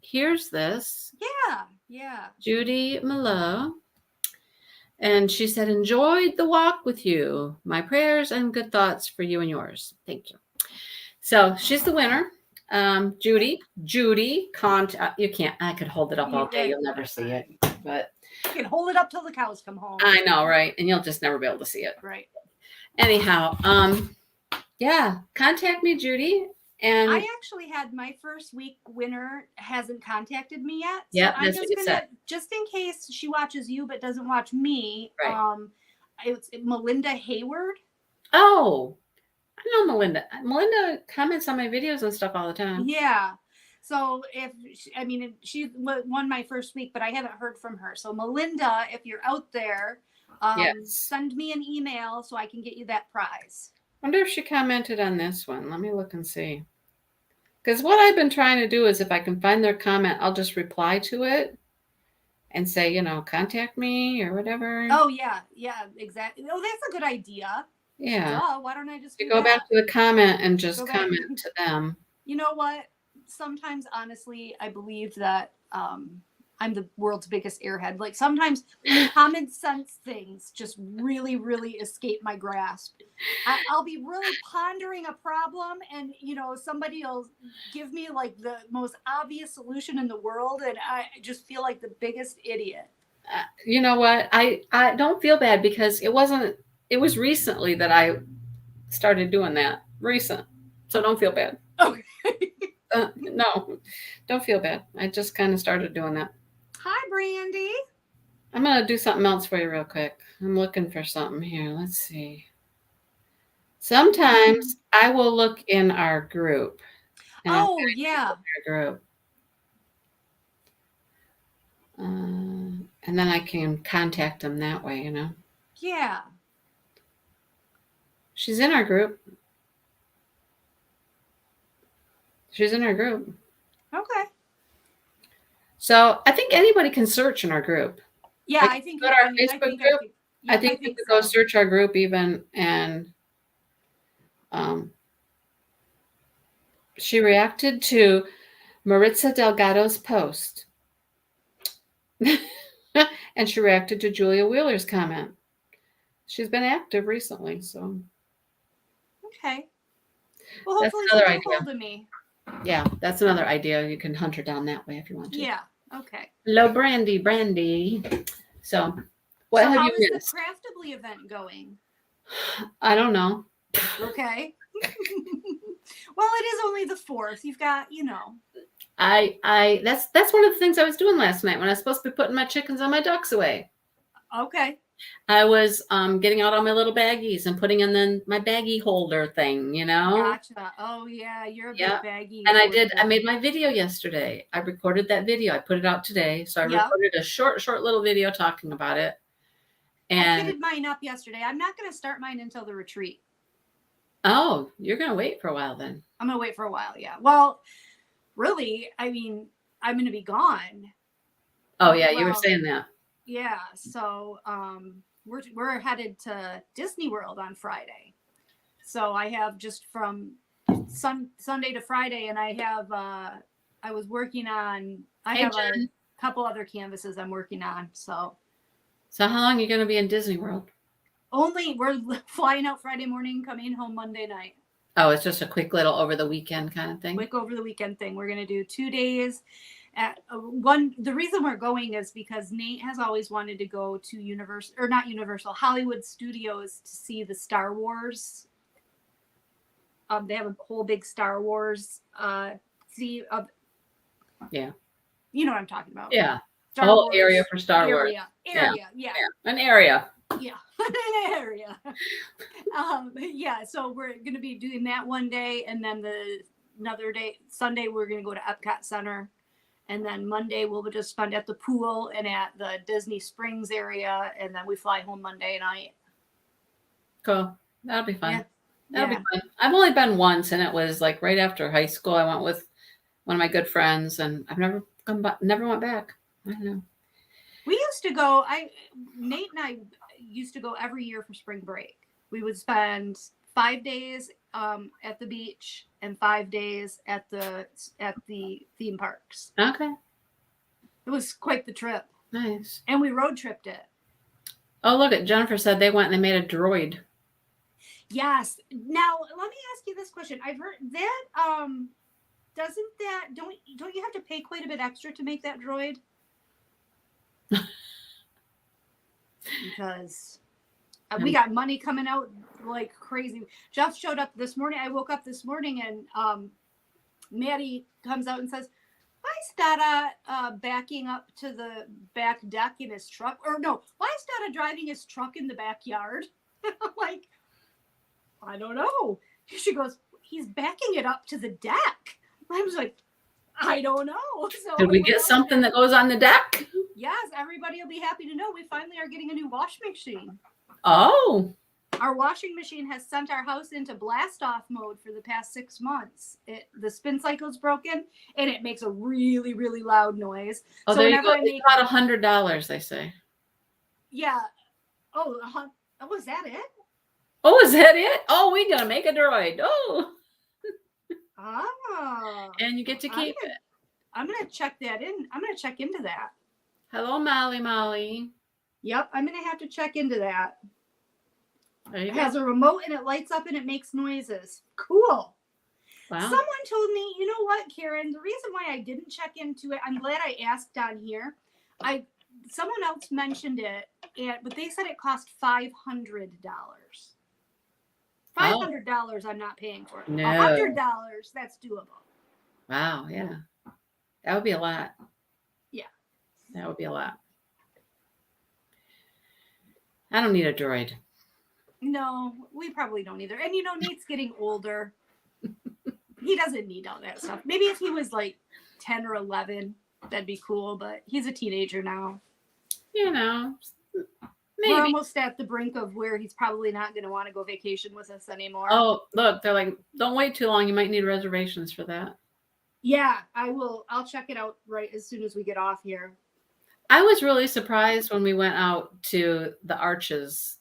hears this. Yeah, yeah. Judy Milot. And she said, enjoyed the walk with you. My prayers and good thoughts for you and yours. Thank you. So she's the winner. Judy, you can't, I could hold it up all day. You'll never see it, but You can hold it up till the cows come home. I know, right? And you'll just never be able to see it. Right. Anyhow, yeah, contact me, Judy. And I actually had my first week winner hasn't contacted me yet. So yeah, I'm that's just what you gonna, said. just in case she watches you but doesn't watch me. Right. It's Melinda Hayward. Oh, I know Melinda. Melinda comments on my videos and stuff all the time. Yeah. So she won my first week, but I haven't heard from her. So Melinda, if you're out there, Yes. send me an email so I can get you that prize. Wonder if she commented on this one. Let me look and see. Because what I've been trying to do is if I can find their comment, I'll just reply to it and say, contact me or whatever. Oh, yeah. Yeah, exactly. Oh, that's a good idea. Yeah. Duh, why don't I just go back to the comment and just comment to them. You know what? Sometimes, honestly, I believe that I'm the world's biggest airhead. Like sometimes common sense things just really, really escape my grasp. I'll be really pondering a problem, and somebody will give me like the most obvious solution in the world, and I just feel like the biggest idiot. You know what? I don't feel bad because it was recently that I started doing that. Recent. So don't feel bad. Okay. No, don't feel bad. I just kind of started doing that. Hi, Brandy. I'm going to do something else for you real quick. I'm looking for something here. Let's see. Sometimes I will look in our group. Oh, yeah. Our group. And then I can contact them that way, Yeah. She's in our group. She's in our group. Okay. So I think anybody can search in our group. Yeah, I think go to our Facebook group. I think you could go search our group even, and she reacted to Maritza Delgado's post. And she reacted to Julia Wheeler's comment. She's been active recently, so. Okay. Well, hopefully that's another she'll get idea. hold of me. Yeah, that's another idea. You can hunt her down that way if you want to. Yeah. Okay. Hello, Brandy. So, what have you missed? How is the Craftably event going? I don't know. Okay. Well, it is only the 4th. You've got, That's one of the things I was doing last night when I was supposed to be putting my chickens and my ducks away. Okay. I was getting out all my little baggies and putting in my baggie holder thing, Gotcha. Oh yeah, you're a big baggie. And I made my video yesterday. I recorded that video. I put it out today. So I recorded a short little video talking about it. And I kitted mine up yesterday. I'm not going to start mine until the retreat. Oh, you're going to wait for a while then. I'm going to wait for a while, yeah. Well, really, I'm going to be gone. Oh yeah, you were saying that. Yeah, so we're headed to Disney World on Friday. So I have just from Sunday to Friday, and I have I have a couple other canvases I'm working on. So how long are you going to be in Disney World? We're flying out Friday morning, coming home Monday night. Oh, it's just a quick little over the weekend kind of thing. Quick over the weekend thing. We're going to do 2 days. The reason we're going is because Nate has always wanted to go to Hollywood Studios to see the Star Wars. They have a whole big Star Wars yeah. You know what I'm talking about. Yeah. A whole area for Star Wars. Yeah. An area. Yeah. An area. Yeah. So we're going to be doing that one day. And then another day, Sunday, we're going to go to Epcot Center. And then Monday, we'll just spend at the pool and at the Disney Springs area. And then we fly home Monday night. Cool. That'll be fun. Yeah. That'll be Yeah. fun. I've only been once, and it was like right after high school. I went with one of my good friends, and I've never went back. I don't know. We used to go, Nate and I used to go every year for spring break. We would spend 5 days at the beach and 5 days at the theme parks. Okay. It was quite the trip. Nice. And we road tripped it. Oh, look at Jennifer said they went and they made a droid. Yes. Now let me ask you this question. I've heard that doesn't that don't you have to pay quite a bit extra to make that droid? Because we got money coming out like crazy. Jeff showed up this morning. I woke up this morning and Maddie comes out and says, why is Dada backing up to the back deck in his truck? Or no, why is Dada driving his truck in the backyard? I'm like, I don't know. She goes, he's backing it up to the deck. I was like, I don't know. So did we get something that goes on the deck? Yes, everybody will be happy to know we finally are getting a new washing machine. Oh. Our washing machine has sent our house into blast off mode for the past 6 months. The spin cycle's broken and it makes a really, really loud noise. Oh, so there you go. It's about $100, they say. Yeah. Oh, was that it? Oh, is that it? Oh, we're gonna make a droid. Oh. Oh. And you get to keep it. I'm gonna check that in. I'm gonna check into that. Hello, Molly. Yep, I'm gonna have to check into that. It has a remote and it lights up and it makes noises. Cool. Wow. Someone told me, you know what, Karen, the reason why I didn't check into it, I'm glad I asked on here. Someone else mentioned it, but they said it cost $500. $500 I'm not paying for it. No. $100, that's doable. Wow, yeah. That would be a lot. Yeah. That would be a lot. I don't need a droid. No, we probably don't either. And Nate's getting older. He doesn't need all that stuff. Maybe if he was like 10 or 11, that'd be cool. But he's a teenager now. Maybe. We're almost at the brink of where he's probably not going to want to go vacation with us anymore. Oh, look, they're like, don't wait too long. You might need reservations for that. Yeah, I will. I'll check it out right as soon as we get off here. I was really surprised when we went out to the Arches,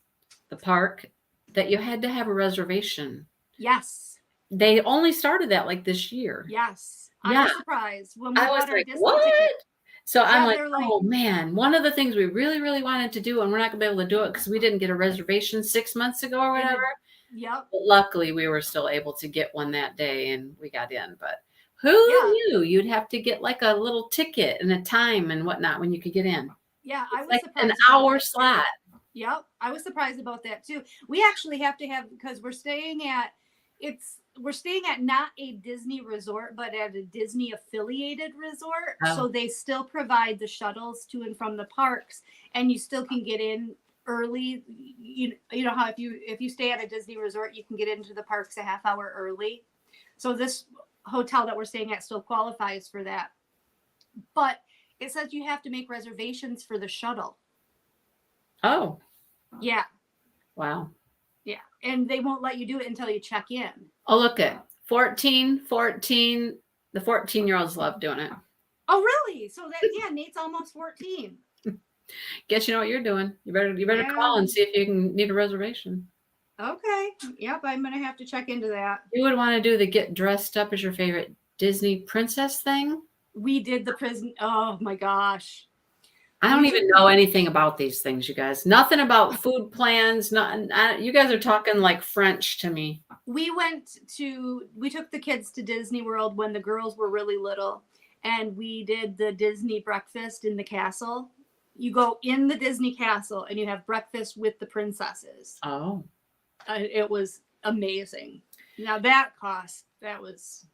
the park, that you had to have a reservation. Yes. They only started that like this year. Yes. I was surprised when we bought our Disney ticket. So I'm like, oh man, one of the things we really, really wanted to do, and we're not gonna be able to do it because we didn't get a reservation 6 months ago or whatever. Yep. But luckily, we were still able to get one that day, and we got in. But who knew you'd have to get like a little ticket and a time and whatnot when you could get in? Yeah, I was like surprised. An hour slot. Yep, I was surprised about that too. We actually have to have, because we're staying at not a Disney resort, but at a Disney affiliated resort. Oh. So they still provide the shuttles to and from the parks, and you still can get in early. You know how if you stay at a Disney resort, you can get into the parks a half hour early. So this hotel that we're staying at still qualifies for that. But it says you have to make reservations for the shuttle. Oh. Yeah. Wow. Yeah. And they won't let you do it until you check in. Oh, look at 14. The 14-year-olds love doing it. Oh, really? So Nate's almost 14. Guess you know what you're doing. You better call and see if you can need a reservation. Okay. Yep, I'm going to have to check into that. You would want to do the get dressed up as your favorite Disney princess thing? We did the prison. Oh, my gosh. I don't even know anything about these things, you guys. Nothing about food plans. You guys are talking like French to me. We took the kids to Disney World when the girls were really little, and we did the Disney breakfast in the castle. You go in the Disney castle and you have breakfast with the princesses. Oh. It was amazing. Now that was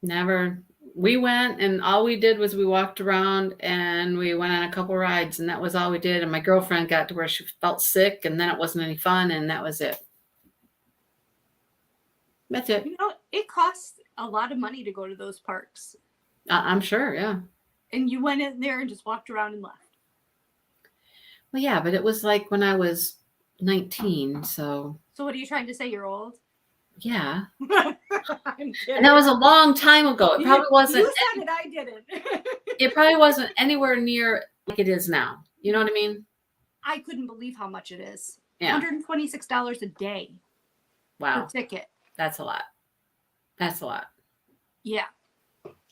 never. We went and all we did was we walked around and we went on a couple rides, and that was all we did. And my girlfriend got to where she felt sick, and then it wasn't any fun, and that was it. That's it. It costs a lot of money to go to those parks. I'm sure, yeah. And you went in there and just walked around and left. Well, yeah, but it was like when I was 19. So So what are you trying to say? You're old? yeah. I'm And that kidding. was a long time ago. It probably wasn't You said it, I didn't. it probably wasn't anywhere near like it is now. You know what I mean? I couldn't believe how much it is. Yeah. $126 a day per Wow. ticket. That's a lot. That's a lot. Yeah.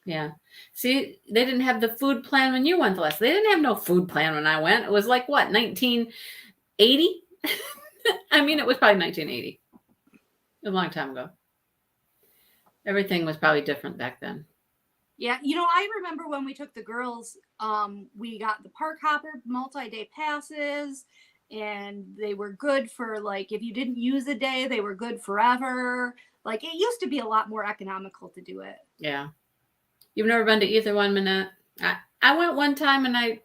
Yeah. See, they didn't have the food plan when you went the last. They didn't have no food plan when I went. It was like what, 1980? I mean, it was probably 1980. A long time ago. Everything was probably different back then. Yeah, you know, I remember when we took the girls, we got the park hopper multi-day passes, and they were good for like if you didn't use a day, they were good forever. Like it used to be a lot more economical to do it. Yeah. You've never been to either one, Minette? I went one time and I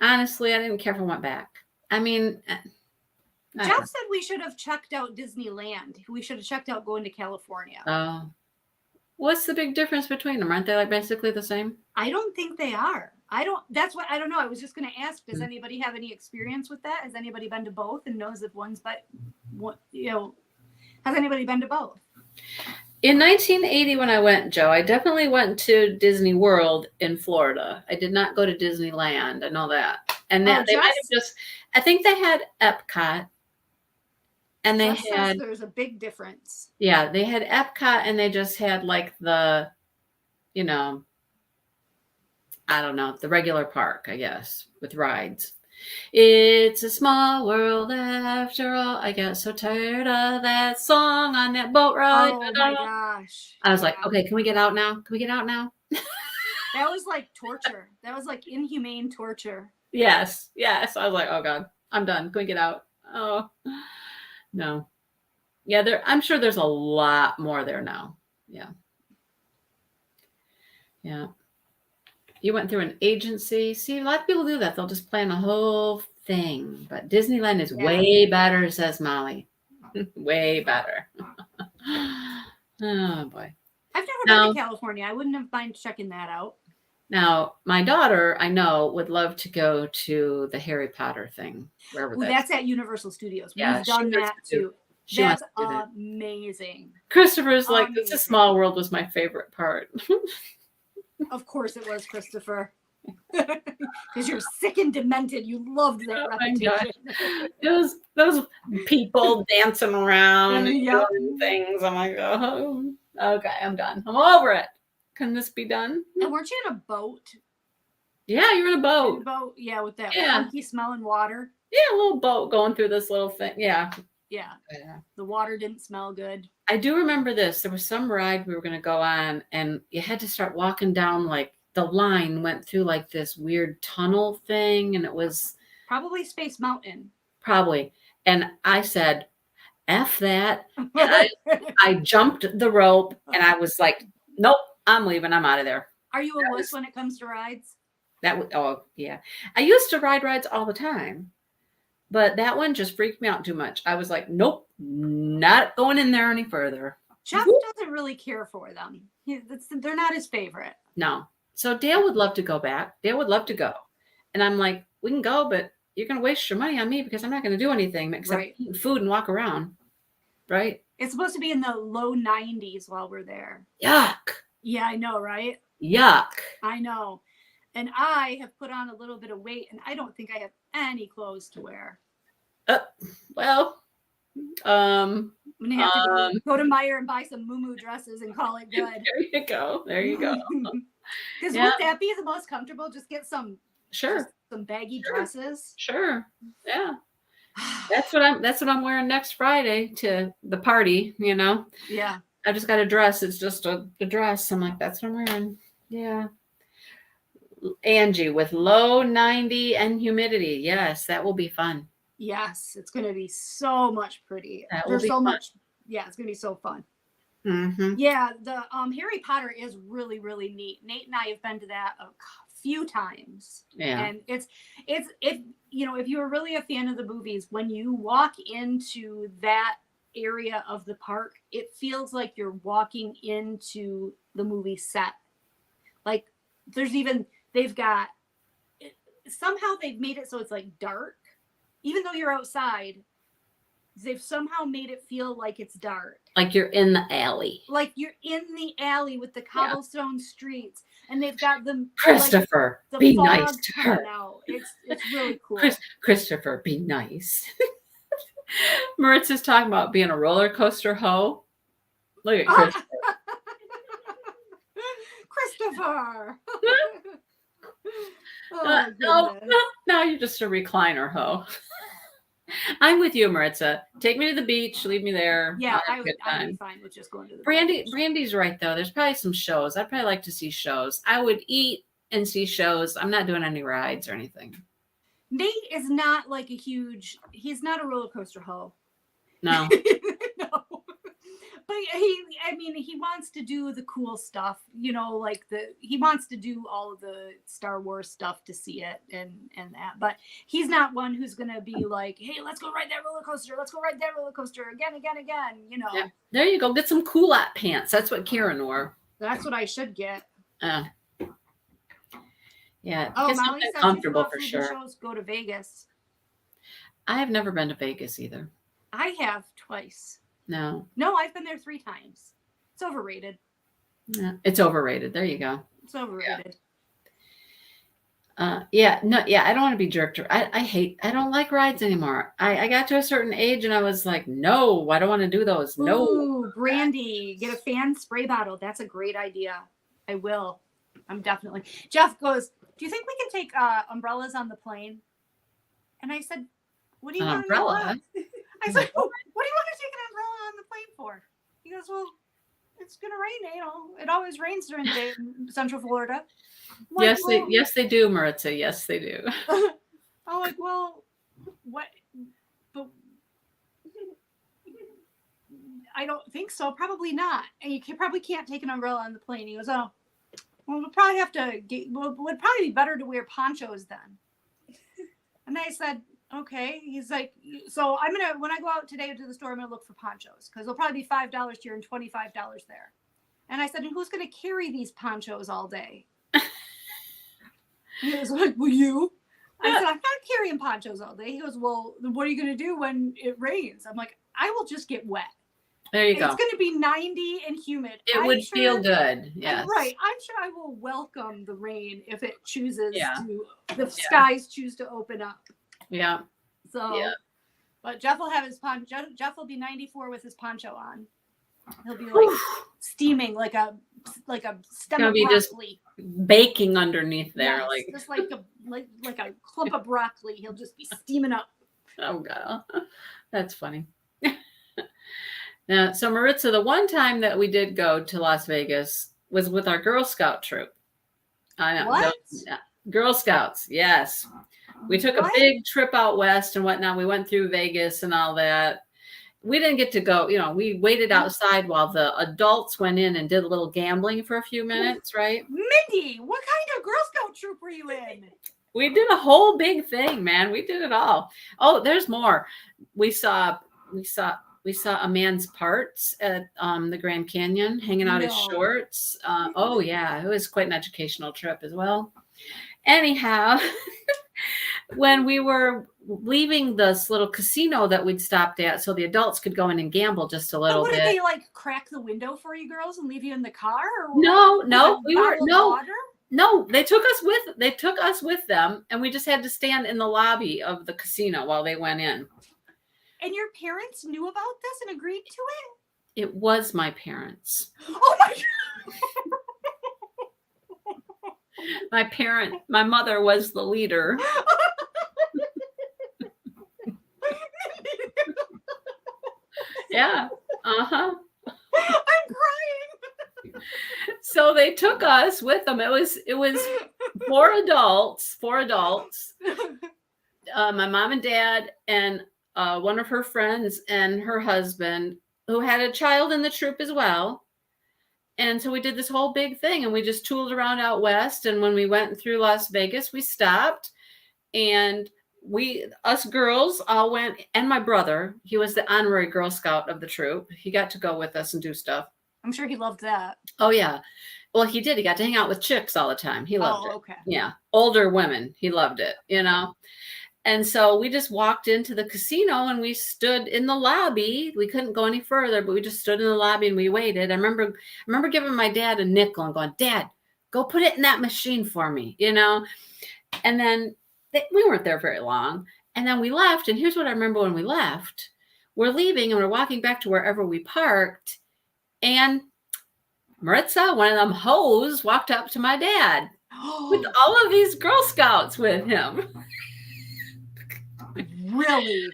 honestly I didn't care if I went back. I mean, Jeff said we should have checked out Disneyland. We should have checked out going to California. Oh. What's the big difference between them? Aren't they like basically the same? I don't think they are. That's what I don't know. I was just going to ask, does anybody have any experience with that? Has anybody been to both and knows if one's, but what, you know, has anybody been to both? In 1980, when I went, Joe, I definitely went to Disney World in Florida. I did not go to Disneyland. I know that. And that they might have just, I think they had Epcot. And they had, there's a big difference. Yeah, they had Epcot and they just had like the, you know, I don't know, the regular park, I guess, with rides. It's a small world after all. I got so tired of that song on that boat ride. Oh my gosh. I was like, okay, can we get out now? Can we get out now? That was like torture. That was like inhumane torture. Yes. Yes. I was like, oh God, I'm done. Can we get out? Oh, no. Yeah, I'm sure there's a lot more there now. Yeah. Yeah. You went through an agency. See, a lot of people do that. They'll just plan a whole thing. But Disneyland is way better, says Molly. Way better. Oh, boy. I've never been to California. I wouldn't have mind checking that out. Now, my daughter, I know, would love to go to the Harry Potter thing. Wherever that's at Universal Studios. Yeah, we've done that too. That's amazing. Christopher's like, It's a Small World was my favorite part. Of course it was, Christopher. Because you're sick and demented. You loved that repetition. Those people dancing around and doing things. I'm like, oh, okay, I'm done. I'm over it. Can this be done? And weren't you in a boat? Yeah, you're in a boat. Yeah, with that funky smelling water. Yeah, a little boat going through this little thing. Yeah. The water didn't smell good. I do remember this. There was some ride we were going to go on, and you had to start walking down, like the line went through like this weird tunnel thing, and it was probably Space Mountain. Probably. And I said, F that. And I jumped the rope, and I was like, nope, I'm leaving. I'm out of there. Are you a wuss when it comes to rides? Oh, yeah. I used to ride rides all the time. But that one just freaked me out too much. I was like, nope, not going in there any further. Jeff doesn't really care for them. They're not his favorite. No. So Dale would love to go back. Dale would love to go. And I'm like, we can go, but you're going to waste your money on me because I'm not going to do anything except eat food and walk around. Right? It's supposed to be in the low 90s while we're there. Yuck. Yeah, I know, right? Yuck. I know. And I have put on a little bit of weight, and I don't think I have any clothes to wear. Well, I'm gonna have to go to Meijer and buy some muumuu dresses and call it good. There you go. Because wouldn't that be the most comfortable? Just get some some baggy dresses. Sure. Yeah. That's what I'm wearing next Friday to the party, you know. Yeah. I just got a dress. It's just a dress. I'm like, that's what I'm wearing. Yeah. Angie, with low 90 and humidity. Yes, that will be fun. Yes, it's going to be so much pretty. There's so much. Yeah, it's going to be so fun. Mm-hmm. Yeah, the Harry Potter is really, really neat. Nate and I have been to that a few times. Yeah. And it's if you're really a fan of the movies, when you walk into that area of the park, it feels like you're walking into the movie set. Like somehow they've made it so it's like dark, even though you're outside, They've somehow made it feel like it's dark. Like you're in the alley. Like you're in the alley with the Yeah. cobblestone streets, and they've got them Christopher, like, be the nice fog to coming her. out. It's really cool. Christopher, be nice. Maritza's talking about being a roller coaster hoe. Look at Chris. Christopher. Uh, Oh, no, goodness. now you're just a recliner hoe. I'm with you, Maritza. Take me to the beach. Leave me there. Yeah, I'll have a good I'd be time. fine with just going to the beach. Brandy's right though. There's probably some shows. I'd probably like to see shows. I would eat and see shows. I'm not doing any rides or anything. Nate is not like he's not a roller coaster hoe. No. No. But he wants to do the cool stuff, like he wants to do all of the Star Wars stuff to see it and that. But he's not one who's gonna be like, hey, let's go ride that roller coaster. Let's go ride that roller coaster again. Yeah. There you go. Get some culotte pants. That's what Karen wore. That's what I should get. Yeah. Oh, Get Molly something said comfortable for sure. Shows, go to Vegas. I have never been to Vegas either. I have twice. No, I've been there 3 times. It's overrated. Yeah, it's overrated. There you go. It's overrated. I don't want to be jerked. I don't like rides anymore. I got to a certain age and I was like, no, I don't want to do those. No. Ooh, Brandy, get a fan spray bottle. That's a great idea. I will. I'm definitely. Jeff goes, do you think we can take umbrellas on the plane? And I said, what do you want? Umbrella? I said, what do you want to take an umbrella on the plane for? He goes, well, it's gonna rain. It always rains during the day in Central Florida. Like, yes, they do, Maritza. Yes, they do. I'm like, well, what? But I don't think so. Probably not. And you probably can't take an umbrella on the plane. He goes, oh, well, we'll probably have to would probably be better to wear ponchos then. And I said, okay. He's like, so when I go out today to the store, I'm gonna look for ponchos because they'll probably be $5 here and $25 there. And I said, and who's gonna carry these ponchos all day? He was like, well, you. I said, I'm not carrying ponchos all day. He goes, well, what are you gonna do when it rains? I'm like, I will just get wet. There you go. It's gonna be 90 and humid. It would feel good. Yes. Right. I'm sure I will welcome the rain if it chooses the skies choose to open up. Yeah. So, but Jeff will have his poncho. Jeff will be 94 with his poncho on. He'll be like steaming like a stem of broccoli. Just baking underneath there, yes, just like a clump of broccoli. He'll just be steaming up. Oh god, that's funny. Now, so Maritza, the one time that we did go to Las Vegas was with our Girl Scout troop. I know. What? Girl Scouts, yes. We took a big trip out west and whatnot. We went through Vegas and all that. We didn't get to go, we waited outside while the adults went in and did a little gambling for a few minutes, right? Mindy, what kind of Girl Scout troop were you in? We did a whole big thing, man. We did it all. Oh, there's more. We saw a man's parts at the Grand Canyon, hanging out his shorts. Oh yeah, it was quite an educational trip as well. Anyhow, when we were leaving this little casino that we'd stopped at so the adults could go in and gamble just a little bit. Did they like crack the window for you girls and leave you in the car? Or no, we were water? No, they took us with them and we just had to stand in the lobby of the casino while they went in. And your parents knew about this and agreed to it? It was my parents. Oh my God. My mother was the leader. Yeah. Uh-huh. I'm crying. So they took us with them. It was 4 adults. My mom and dad and one of her friends and her husband who had a child in the troop as well. And so we did this whole big thing and we just tooled around out west. And when we went through Las Vegas, we stopped and us girls all went, and my brother, he was the honorary Girl Scout of the troop. He got to go with us and do stuff. I'm sure he loved that. Oh yeah. Well, he did. He got to hang out with chicks all the time. He loved it. Okay. Yeah. Older women. He loved it, And so we just walked into the casino and we stood in the lobby. We couldn't go any further, but we just stood in the lobby and we waited. I remember giving my dad a nickel and going, Dad, go put it in that machine for me, you know? And then we weren't there very long. And then we left. And here's what I remember when we left. We're leaving and we're walking back to wherever we parked. And Maritza, one of them hoes, walked up to my dad with all of these Girl Scouts with him. Really?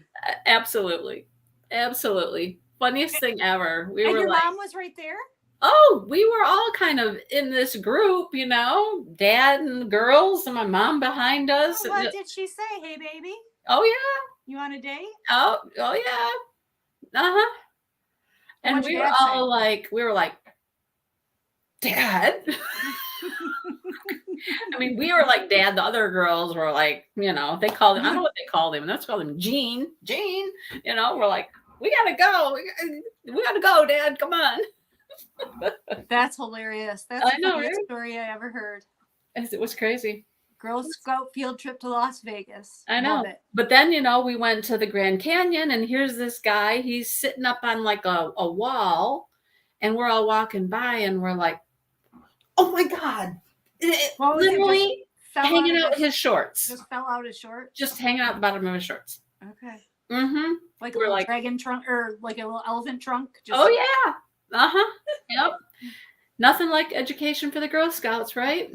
Absolutely. Absolutely. Funniest thing ever. And your mom was right there? Oh, we were all kind of in this group, you know, dad and the girls and my mom behind us. What did she say? Hey, baby. Oh, yeah. You on a date? Oh, yeah. Uh-huh. And we were like, Dad. I mean, we were like Dad. The other girls were like, you know, they called him, I don't know what they called him. Let's call him Gene, you know, we're like, we got to go. We got to go, Dad. Come on. That's hilarious. That's the funniest story I ever heard. It was crazy. Girl Scout field trip to Las Vegas. I know. But then, you know, we went to the Grand Canyon and here's this guy. He's sitting up on like a wall and we're all walking by and we're like, oh my God. Literally hanging out his shorts. Just fell out his shorts? Just hanging out the bottom of his shorts. Okay. Mm-hmm. Like a little dragon trunk or like a little elephant trunk? Oh, yeah. Uh-huh. Yep. Nothing like education for the Girl Scouts, right?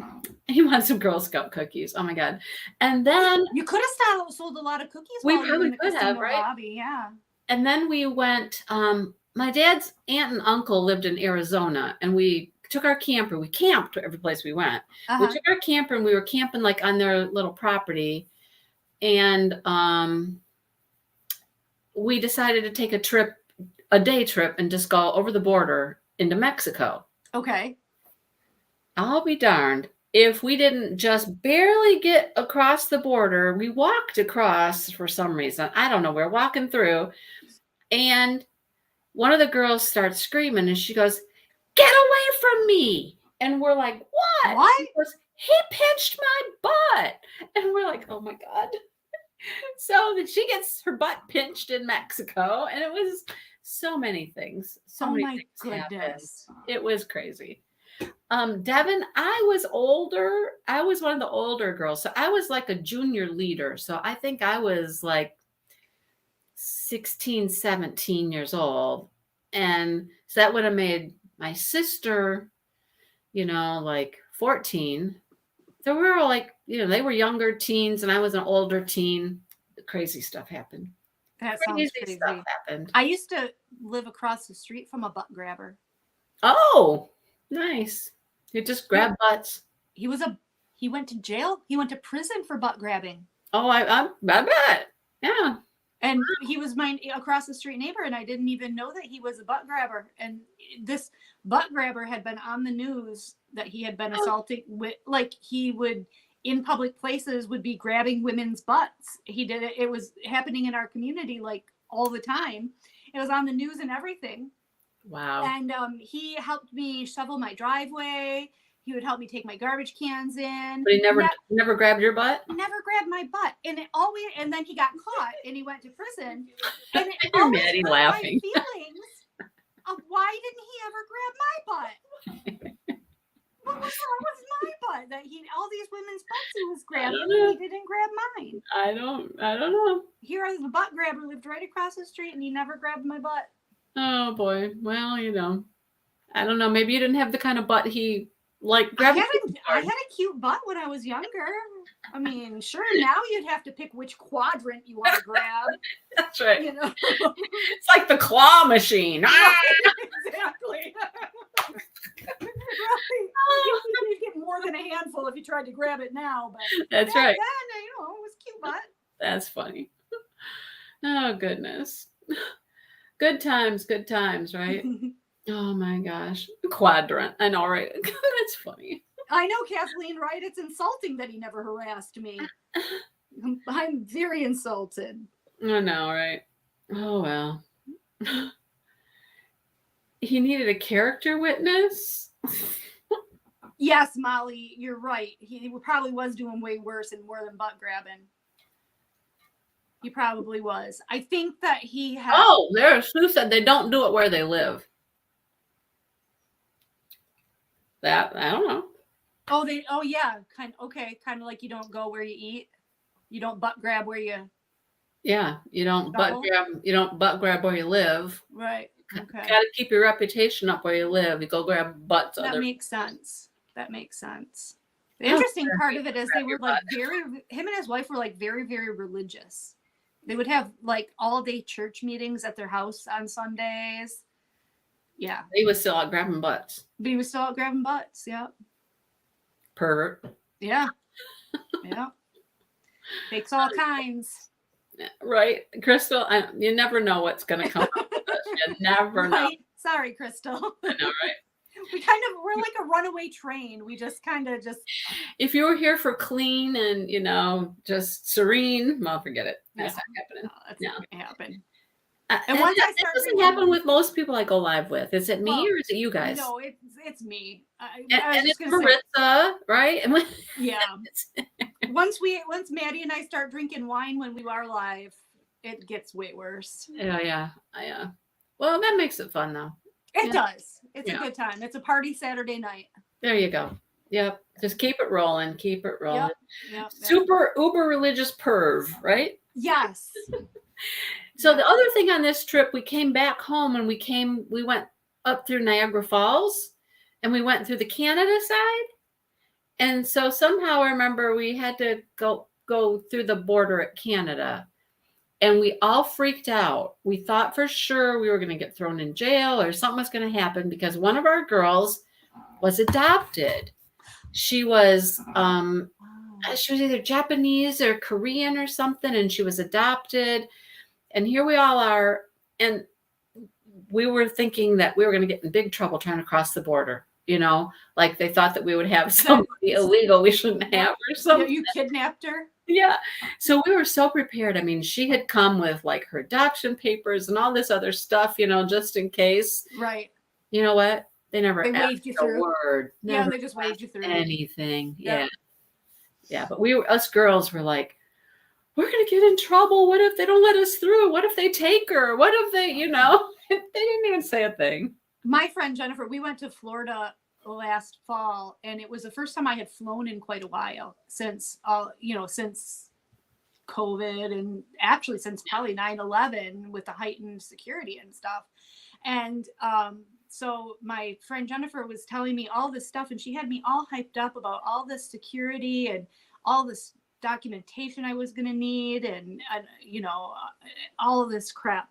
He wants some Girl Scout cookies. Oh, my God. And then... You could have sold a lot of cookies we probably could have, right? Lobby. Yeah. And then we went... my dad's aunt and uncle lived in Arizona, and we took our camper. We camped every place we went. We took our camper, and we were camping like on their little property. And we decided to take a day trip, and just go over the border into Mexico. Okay. I'll be darned if we didn't just barely get across the border. We walked across for some reason. I don't know. We're walking through, and one of the girls starts screaming, and she goes, "Get away from me!" And we're like, "What?" What? She goes, "He pinched my butt." And we're like, "Oh my God." So then she gets her butt pinched in Mexico, and it was so many things. So many things happened. It was crazy. Devin, I was older. I was one of the older girls. So I was like a junior leader. So I think I was like 16, 17 years old. And so that would have made my sister, you know, like 14. So we were all like, you know, they were younger teens and I was an older teen. Crazy stuff happened. That sounds crazy. Stuff happened. I used to live across the street from a butt grabber. Oh, nice. He just grabbed butts. He went to jail. He went to prison for butt grabbing. Oh, I bet. Yeah. And he was my across the street neighbor, and I didn't even know that he was a butt grabber. And this butt grabber had been on the news that he had been assaulting with, like he would in public places would be grabbing women's butts. He did it. It was happening in our community like all the time. It was on the news and everything. Wow. And he helped me shovel my driveway. He would help me take my garbage cans in. But he never grabbed your butt? Never grabbed my butt. And then he got caught and he went to prison. And it You're always Maddie hurt laughing. my feelings of why didn't he ever grab my butt? What was wrong with my butt? That all these women's butts he was grabbing and he didn't grab mine. I don't know. Here the butt grabber lived right across the street and he never grabbed my butt. Oh boy. Well, you know. I don't know. Maybe you didn't have the kind of butt he I had a cute butt when I was younger. I mean, sure, now you'd have to pick which quadrant you want to grab. That's right. You know? It's like the claw machine. Exactly. Right. You'd get more than a handful if you tried to grab it now. But that's right. Then, you know, it was cute butt. That's funny. Oh, goodness. Good times, right? Oh my gosh. Quadrant. I know, right? That's funny. I know, Kathleen, right? It's insulting that he never harassed me. I'm very insulted. I know, right? Oh, well. He needed a character witness? Yes, Molly, you're right. He probably was doing way worse and more than butt grabbing. He probably was. I think that he had. Oh, there's Sue said they don't do it where they live. That I don't know. Oh yeah, kind of like you don't go where you eat. You don't butt grab where you. Yeah, you don't butt Shovel? grab. You don't butt grab where you live. Right. Okay. Got to keep your reputation up where you live. You go grab butts. That Other makes sense. That makes sense. The Oh, interesting part of it is grab they were your like butt. him and his wife were like very, very religious. They would have like all day church meetings at their house on Sundays. Yeah. He was still out grabbing butts. But he was still out grabbing butts. Yeah. Pervert. Yeah. Yeah. Takes all kinds. Right, Crystal. You never know what's going to come up with us. You never know. Right? Sorry, Crystal. I know, right? We're like a runaway train. We just kind of just. If you were here for clean and just serene, well, forget it. That's Yeah. not happening. No, that's No. not gonna happen. And once I that start doesn't drinking- happen with most people I go live with. Is it me Well, or is it you guys? No, it's me. I was And just it's gonna say, Maritza, right? And yeah. Once Maddie and I start drinking wine when we are live, it gets way worse. yeah. Well, that makes it fun though. It does. It's Yeah. a good time. It's a party Saturday night. There you go. Yep. Just keep it rolling. Keep it rolling. Yep. Super uber religious perv, right? Yes. So the other thing on this trip, we came back home and we went up through Niagara Falls and we went through the Canada side. And so somehow I remember we had to go through the border at Canada and we all freaked out. We thought for sure we were going to get thrown in jail or something was going to happen because one of our girls was adopted. She was either Japanese or Korean or something, and she was adopted. And here we all are, and we were thinking that we were going to get in big trouble trying to cross the border. Like they thought that we would have somebody illegal we shouldn't have or something. You kidnapped her? Yeah. So we were so prepared. I mean, she had come with like her adoption papers and all this other stuff, just in case. Right. You know what? They never waved you asked through. a word. Yeah, they just waved you through. Anything. Yeah. Yeah. But us girls were like, we're going to get in trouble. What if they don't let us through? What if they take her? What if they, they didn't even say a thing. My friend Jennifer, we went to Florida last fall, and it was the first time I had flown in quite a while since COVID and actually since probably 9/11 with the heightened security and stuff. And so my friend Jennifer was telling me all this stuff, and she had me all hyped up about all this security and all this documentation I was going to need and all of this crap.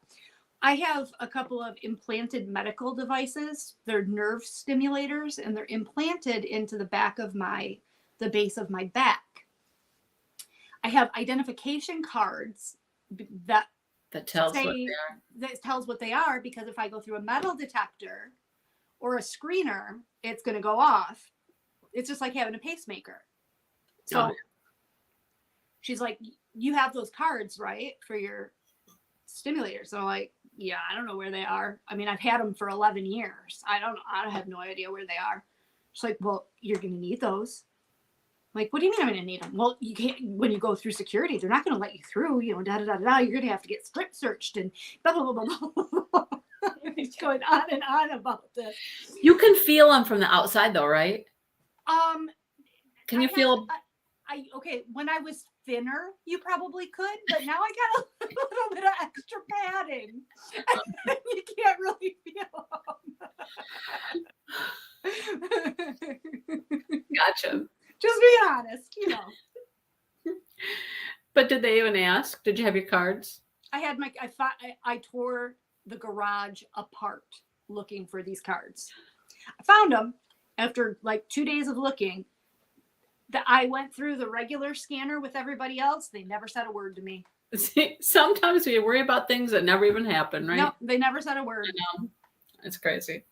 I have a couple of implanted medical devices. They're nerve stimulators, and they're implanted into the base of my back. I have identification cards that tells what they are. That tells what they are, because if I go through a metal detector or a screener, it's going to go off. It's just like having a pacemaker. So she's like, you have those cards, right, for your stimulators? So I'm like, yeah, I don't know where they are. I mean, I've had them for 11 years. I have no idea where they are. She's like, well, you're going to need those. I'm like, what do you mean I'm going to need them? Well, you can't, when you go through security, they're not going to let you through, You're going to have to get strip searched and blah, blah, blah, blah, blah. It's going on and on about this. You can feel them from the outside though, right? Can you feel? Okay, when I was thinner, you probably could, but now I got a little bit of extra padding. You can't really feel them. Gotcha. Just be honest, But did they even ask? Did you have your cards? I tore the garage apart looking for these cards. I found them after like 2 days of looking. I went through the regular scanner with everybody else. They never said a word to me. See, sometimes we worry about things that never even happen, right? No, they never said a word. I know. It's crazy.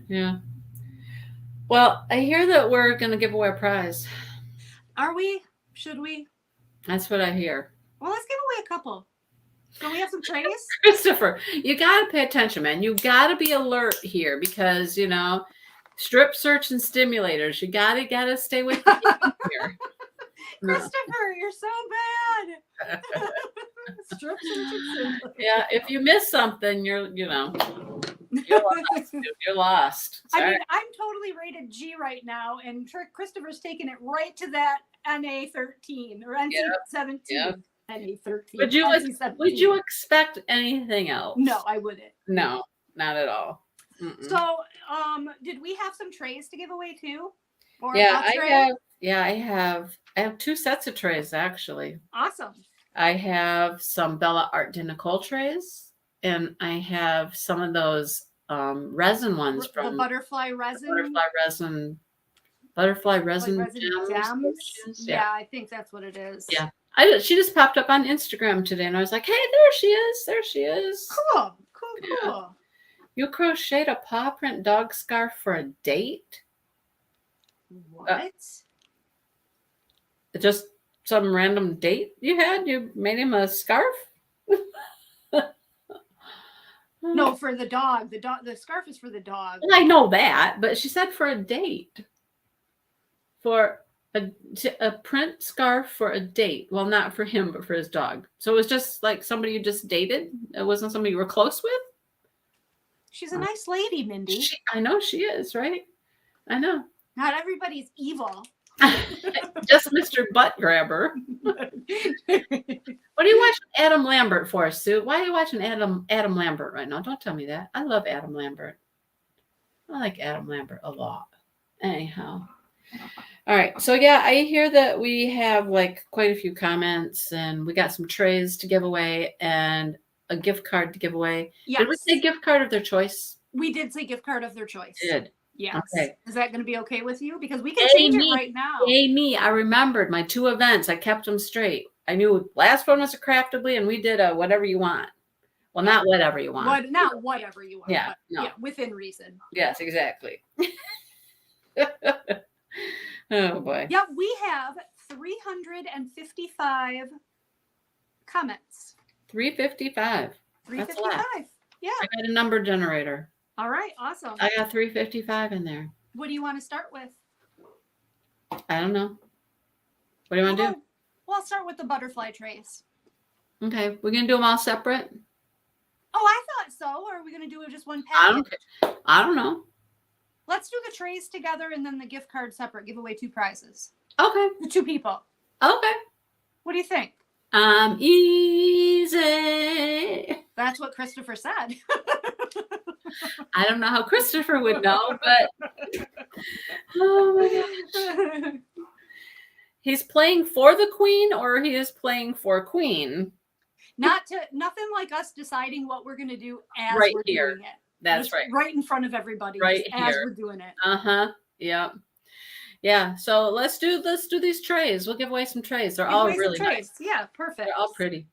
Yeah. Well, I hear that we're going to give away a prize. Are we? Should we? That's what I hear. Well, let's give away a couple. Don't we have some trays? Christopher, you got to pay attention, man. You got to be alert here because, strip search and stimulators. You gotta stay with me here. Christopher, you're so bad. Strip search. Yeah, if you miss something, you're lost. Dude. You're lost. I Sorry. mean, I'm totally rated G right now, and Christopher's taking it right to that NA-13 or NC-17. Yep. NA-13. Would you NC-17. expect anything else? No, I wouldn't. No, not at all. So, did we have some trays to give away too? Or Yeah, a tray? I have 2 sets of trays actually. Awesome. I have some Bella Art de Nicole trays, and I have some of those resin ones from the butterfly resin. Butterfly resin gems. Yeah, I think that's what it is. Yeah. She just popped up on Instagram today, and I was like, hey, there she is. There she is. Cool. Yeah. You crocheted a paw print dog scarf for a date? What? Just some random date you had? You made him a scarf? No, for the dog. The scarf is for the dog. Well, I know that, but she said for a date. For a print scarf for a date. Well, not for him, but for his dog. So it was just like somebody you just dated? It wasn't somebody you were close with? She's a nice lady, Mindy. I know she is, right? I know. Not everybody's evil. Just Mr. Butt Grabber. What are you watching Adam Lambert for, Sue? Why are you watching Adam Lambert right now? Don't tell me that. I love Adam Lambert. I like Adam Lambert a lot. Anyhow. All right. So yeah, I hear that we have like quite a few comments, and we got some trays to give away and a gift card to give away. Yes. Did we say gift card of their choice? We did say gift card of their choice. Did. Yes. Okay. Is that going to be okay with you? Because we can change it right now. Me. I remembered my 2 events. I kept them straight. I knew last one was a Craftably, and we did a whatever you want. Well, not whatever you want. Not whatever you want. Yeah. But yeah, within reason. Yes, exactly. Oh boy. Yeah, we have 355 comments. 355. 355. Yeah. I got a number generator. All right, awesome. I got 355 in there. What do you want to start with? I don't know. What do you want to do? Well, I'll start with the butterfly trays. Okay, we're gonna do them all separate. Oh, I thought so. Or are we gonna do just one package? I don't know. Let's do the trays together and then the gift card separate. Give away 2 prizes. Okay. The 2 people. Okay. What do you think? Easy. That's what Christopher said. I don't know how Christopher would know, but oh my gosh. He's playing for the queen, or he is playing for queen? Nothing like us deciding what we're going to do as we're doing it. That's right. Right in front of everybody. Right as here. We're doing it. Yeah. Yeah. So let's do these trays. We'll give away some trays. They're all really nice. Yeah, perfect. They're all pretty.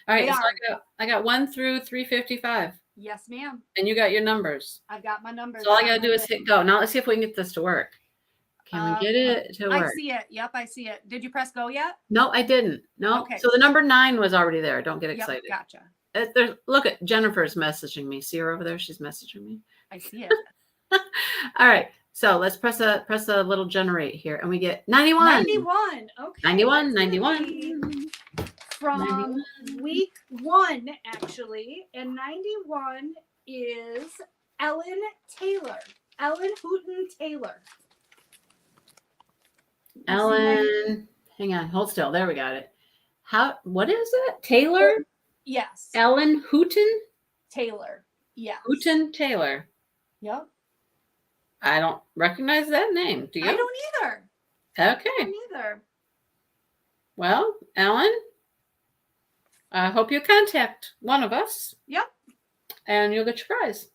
All right. So I got 1 through 355. Yes, ma'am. And you got your numbers. I've got my numbers. So all I gotta do is hit go. Now let's see if we can get this to work. Can we get it to work? I see it. Yep, I see it. Did you press go yet? No, I didn't. No. Okay. So the number 9 was already there. Don't get excited. Yep, gotcha. Look at Jennifer's messaging me. See her over there? She's messaging me. I see it. All right. So let's press a little generate here, and we get 91. 91. Okay. 91. From 91. week 1, actually, and 91 is Ellen Taylor. Ellen Hooten Taylor. Ellen, hang on, hold still. There we got it. What is it? Taylor? Yes. Ellen Hooten? Taylor. Yes. Hooten Taylor. Yep. I don't recognize that name. Do you? I don't either. Okay. I don't either. Well, Ellen, I hope you contact one of us. Yep. And you'll get your prize.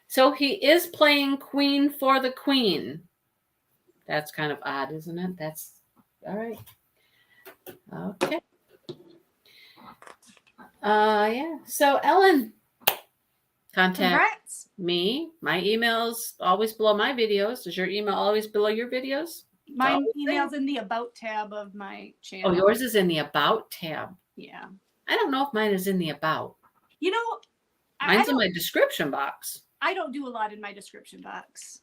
So he is playing queen for the queen. That's kind of odd, isn't it? That's all right. Okay. Yeah. So Ellen, contact me. My email's always below my videos. Is your email always below your videos? My email's in the about tab of my channel. Oh, yours is in the about tab. Yeah. I don't know if mine is in the about. You know, mine's in my description box. I don't do a lot in my description box.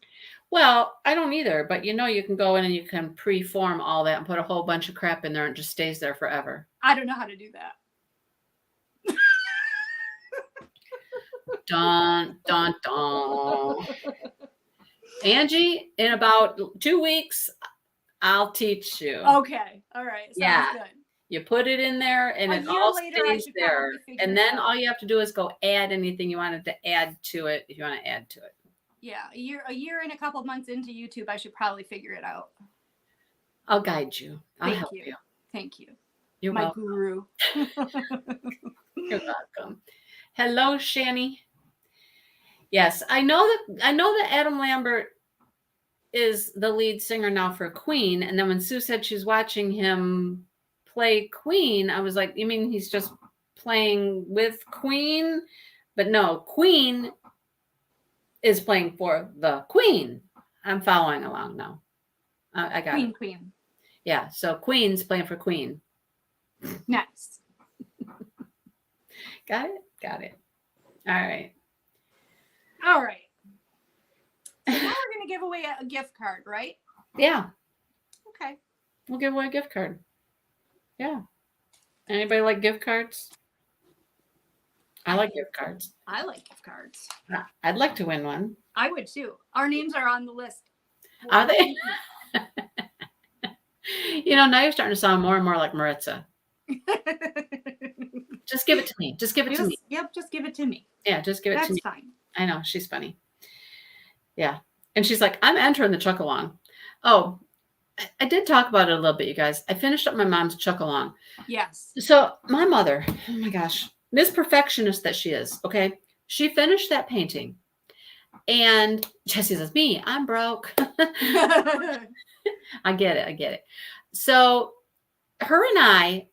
Well, I don't either, but you can go in and you can pre-form all that and put a whole bunch of crap in there and it just stays there forever. I don't know how to do that. Dun, dun, dun. Angie, in about 2 weeks, I'll teach you. Okay. All right. Sounds Yeah. good. You put it in there and A it year all later, I stays should there. probably figure And it then out. all you have to do is go add anything you wanted to add to it if you want to add to it. Yeah, a year and a couple months into YouTube, I should probably figure it out. I'll guide you. I'll Thank help you. you. Thank you. You're My welcome. guru. You're welcome. Hello, Shani. Yes, I know that Adam Lambert is the lead singer now for Queen. And then when Sue said she's watching him play Queen, I was like, you mean he's just playing with Queen? But no, Queen is playing for the Queen. I'm following along now. I got it. Queen. Yeah, so Queen's playing for Queen. Nice. Got it? Got it. All right. All right. So now we're going to give away a gift card, right? Yeah. Okay. We'll give away a gift card. Yeah. Anybody like gift cards? I like gift cards. I like gift cards. I'd like to win one. I would too. Our names are on the list. Are they? Now you're starting to sound more and more like Maritza. Just give it to me. Just give it to me. Yep, just give it to me. Yeah, just give it to me. That's fine. I know. She's funny. Yeah. And she's like, I'm entering the chuck-along. Oh, I did talk about it a little bit, you guys. I finished up my mom's chuck-along. Yes. So my mother, oh my gosh, Miss Perfectionist that she is, okay? She finished that painting. And Jessie says, me, I'm broke. I get it. So her and I,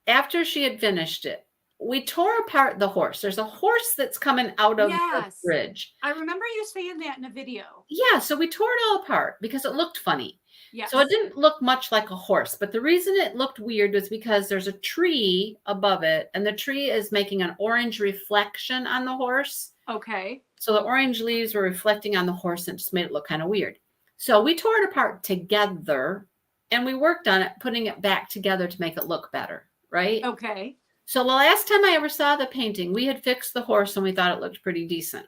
after she had finished it, we tore apart the horse. There's a horse that's coming out of the bridge. I remember you saying that in a video. Yeah, so we tore it all apart because it looked funny. Yes. So it didn't look much like a horse, but the reason it looked weird was because there's a tree above it, and the tree is making an orange reflection on the horse. Okay. So the orange leaves were reflecting on the horse and it just made it look kind of weird. So we tore it apart together and we worked on it, putting it back together to make it look better, right? Okay. So the last time I ever saw the painting, we had fixed the horse and we thought it looked pretty decent.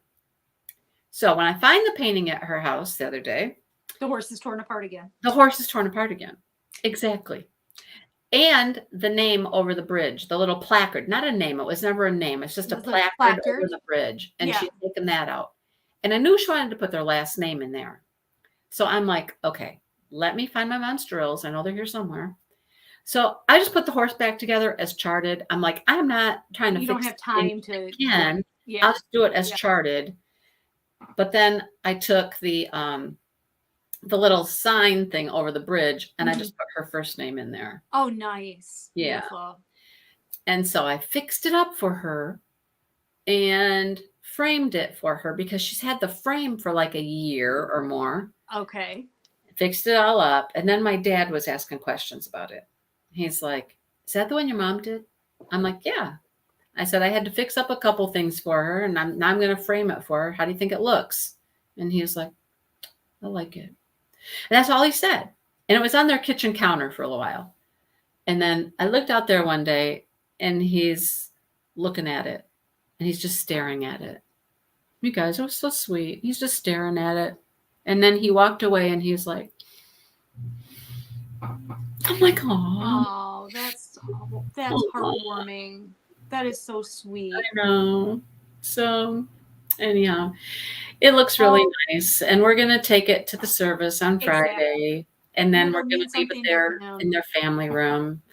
So when I find the painting at her house the other day, the horse is torn apart again. The horse is torn apart again. Exactly. And the name over the bridge, the little placard, not a name. It was never a name. It's just a placard over the bridge. And she's taken that out. And I knew she wanted to put their last name in there. So I'm like, okay, let me find my mom's drills. I know they're here somewhere. So I just put the horse back together as charted. I'm like, I'm not trying to fix it. You don't have time to. Again, I'll just do it as charted. But then I took the little sign thing over the bridge and I just put her first name in there. Oh, nice. Yeah. Beautiful. And so I fixed it up for her and framed it for her because she's had the frame for like a year or more. Okay. Fixed it all up. And then my dad was asking questions about it. He's like, is that the one your mom did? I'm like, yeah. I said, I had to fix up a couple things for her and now I'm going to frame it for her. How do you think it looks? And he was like, I like it. And that's all he said. And it was on their kitchen counter for a little while. And then I looked out there one day and he's looking at it and he's just staring at it. You guys, it was so sweet. He's just staring at it. And then he walked away and he's like, I'm like, oh, that's heartwarming. That is so sweet. I know. So anyhow, it looks really nice. And we're going to take it to the service on Friday. And then we're going to leave it there in their family room.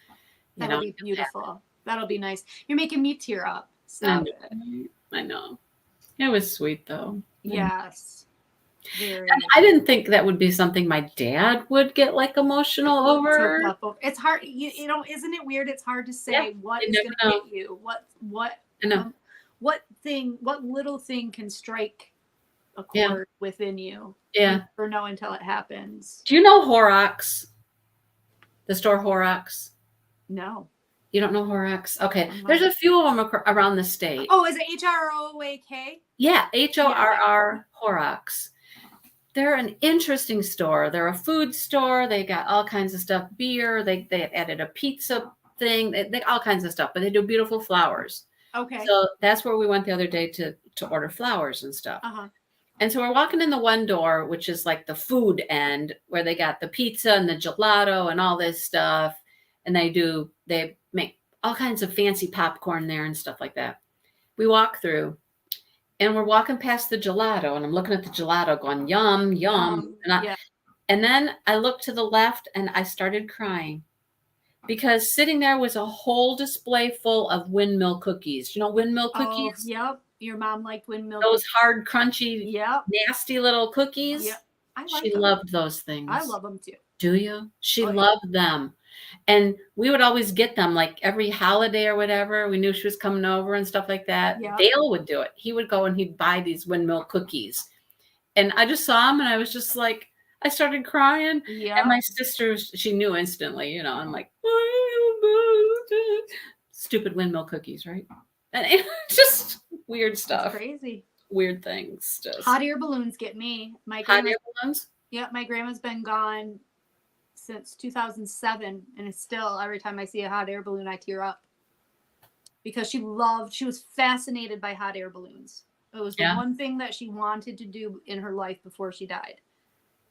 That'll be beautiful. That'll be nice. You're making me tear up. Stop it. I know. It was sweet, though. Yes. And I didn't think that would be something my dad would get like emotional over. It's hard, isn't it weird? It's hard to say what is going to hit you. What little thing can strike a chord within you. Yeah. You never know until it happens. Do you know Horrocks? The store Horrocks? No. You don't know Horrocks? Okay. There's a few of them around the state. Oh, is it HROAK? Yeah, HORR Horrocks. They're an interesting store. They're a food store. They got all kinds of stuff, beer. They added a pizza thing. They all kinds of stuff, but they do beautiful flowers. Okay. So that's where we went the other day to order flowers and stuff. Uh-huh. And so we're walking in the one door, which is like the food end, where they got the pizza and the gelato and all this stuff. And they make all kinds of fancy popcorn there and stuff like that. We walk through and we're walking past the gelato, and I'm looking at the gelato going, yum, yum. Yeah. And then I looked to the left and I started crying because sitting there was a whole display full of windmill cookies. You know, windmill Oh, cookies? yep. Your mom liked windmill. Those hard, crunchy, Yep. nasty little cookies. Yep. I like She them. loved those things. I love them too. Do you? She Oh, yeah. loved them. And we would always get them like every holiday or whatever. We knew she was coming over and stuff like that. Yep. Dale would do it. He would go and he'd buy these windmill cookies. And I just saw him and I was just like, I started crying. Yeah. And my sister, she knew instantly, you know, I'm like, stupid windmill cookies, right? And it just weird stuff. That's crazy. Weird things. Just Hot air balloons get me. hot air balloons? Yeah, my grandma's been gone since 2007, and it's still, every time I see a hot air balloon, I tear up. Because she was fascinated by hot air balloons. It was the one thing that she wanted to do in her life before she died,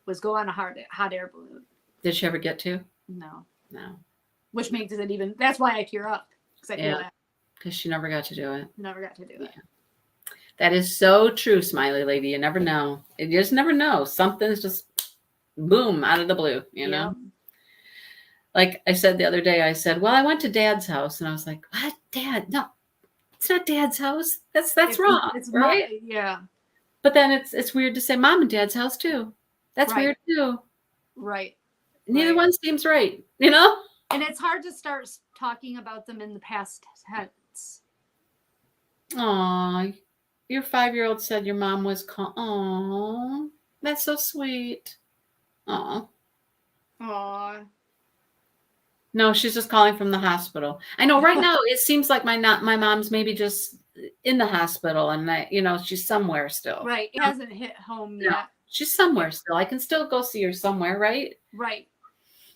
was go on a hot air balloon. Did she ever get to? No. Which makes it even, that's why I tear up. Because I feel that. Because she never got to do it. Never got to do it. That is so true, Smiley Lady. You never know. You just never know. Something's just boom out of the blue, you know? Like I said the other day, I said, well, I went to Dad's house. And I was like, what? Dad? No, it's not Dad's house. That's wrong. It's right? Yeah. But then it's weird to say Mom and Dad's house too. That's weird too. Right. Neither one seems right, you know? And it's hard to start talking about them in the past tense. Aw, your 5-year-old said your mom was aw, that's so sweet. Aw. No, she's just calling from the hospital. I know right now it seems like my mom's maybe just in the hospital and she's somewhere still. Right. It hasn't hit home yet. She's somewhere still. I can still go see her somewhere, right? Right.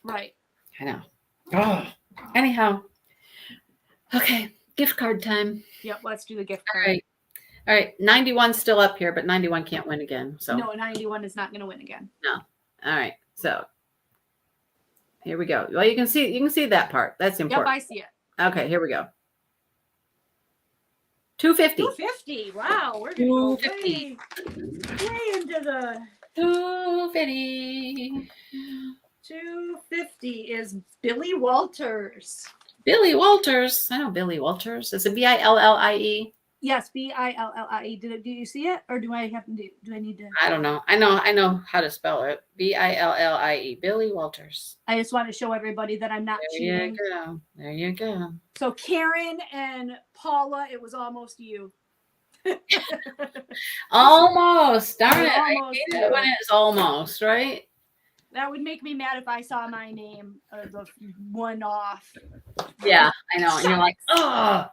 I know. Oh. Anyhow. Okay. Gift card time. Yep. Let's do the gift card. All right. 91's still up here, but 91 can't win again. So no, 91 is not going to win again. No. All right. So here we go. Well, you can see that part. That's important. Yep, I see it. Okay, here we go. 250. 250. Wow, we're going to go way into the 250. 250 is Billy Walters. Billy Walters. I know Billy Walters. Is it Billie? Yes, Billie. Do you see it, or do I need to? I don't know. I know how to spell it. Billie. Billy Walters. I just want to show everybody that I'm not cheating. There you go. So Karen and Paula, it was almost you. Almost. Darn it. I hate it when it's almost, right? That would make me mad if I saw my name the one off. Yeah, I know. And you're like, oh,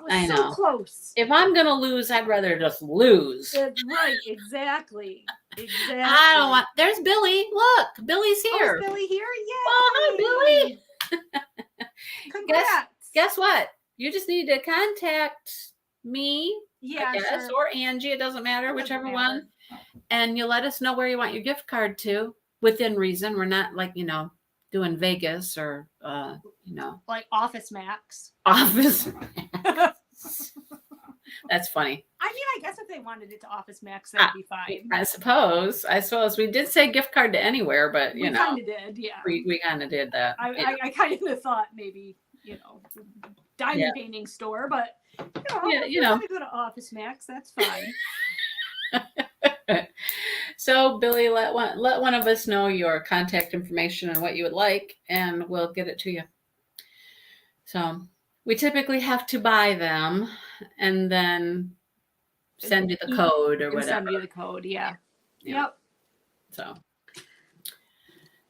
I know. So close. If I'm going to lose, I'd rather just lose. Right, exactly. I don't want. There's Billy. Look, Billy's here. Oh, is Billy here? Yeah. Oh, hi, Billy. Congrats. Guess what? You just need to contact me, I guess, sure. Or Angie. It doesn't matter, whichever one. And you let us know where you want your gift card to. Within reason. We're not like, doing Vegas or, like Office Max. Office Max. That's funny. I mean, I guess if they wanted it to Office Max, that'd be fine. I suppose. We did say gift card to anywhere, but, we kind of did, yeah. We kind of did that. I kind of thought maybe, diamond painting store, but, if you want to go to Office Max, that's fine. So Billy, let one of us know your contact information and what you would like, and we'll get it to you. So we typically have to buy them and then send you the code or whatever. Send you the code, yeah. Yep. So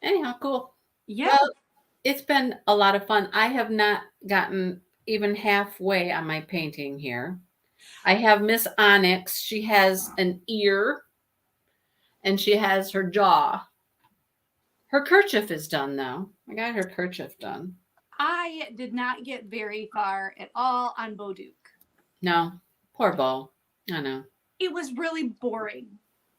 anyhow, cool. Yeah. Well, it's been a lot of fun. I have not gotten even halfway on my painting here. I have Miss Onyx. She has an ear. And she has her jaw. Her kerchief is done, though. I got her kerchief done. I did not get very far at all on Bouduc. No. Poor Bo. I know. It was really boring.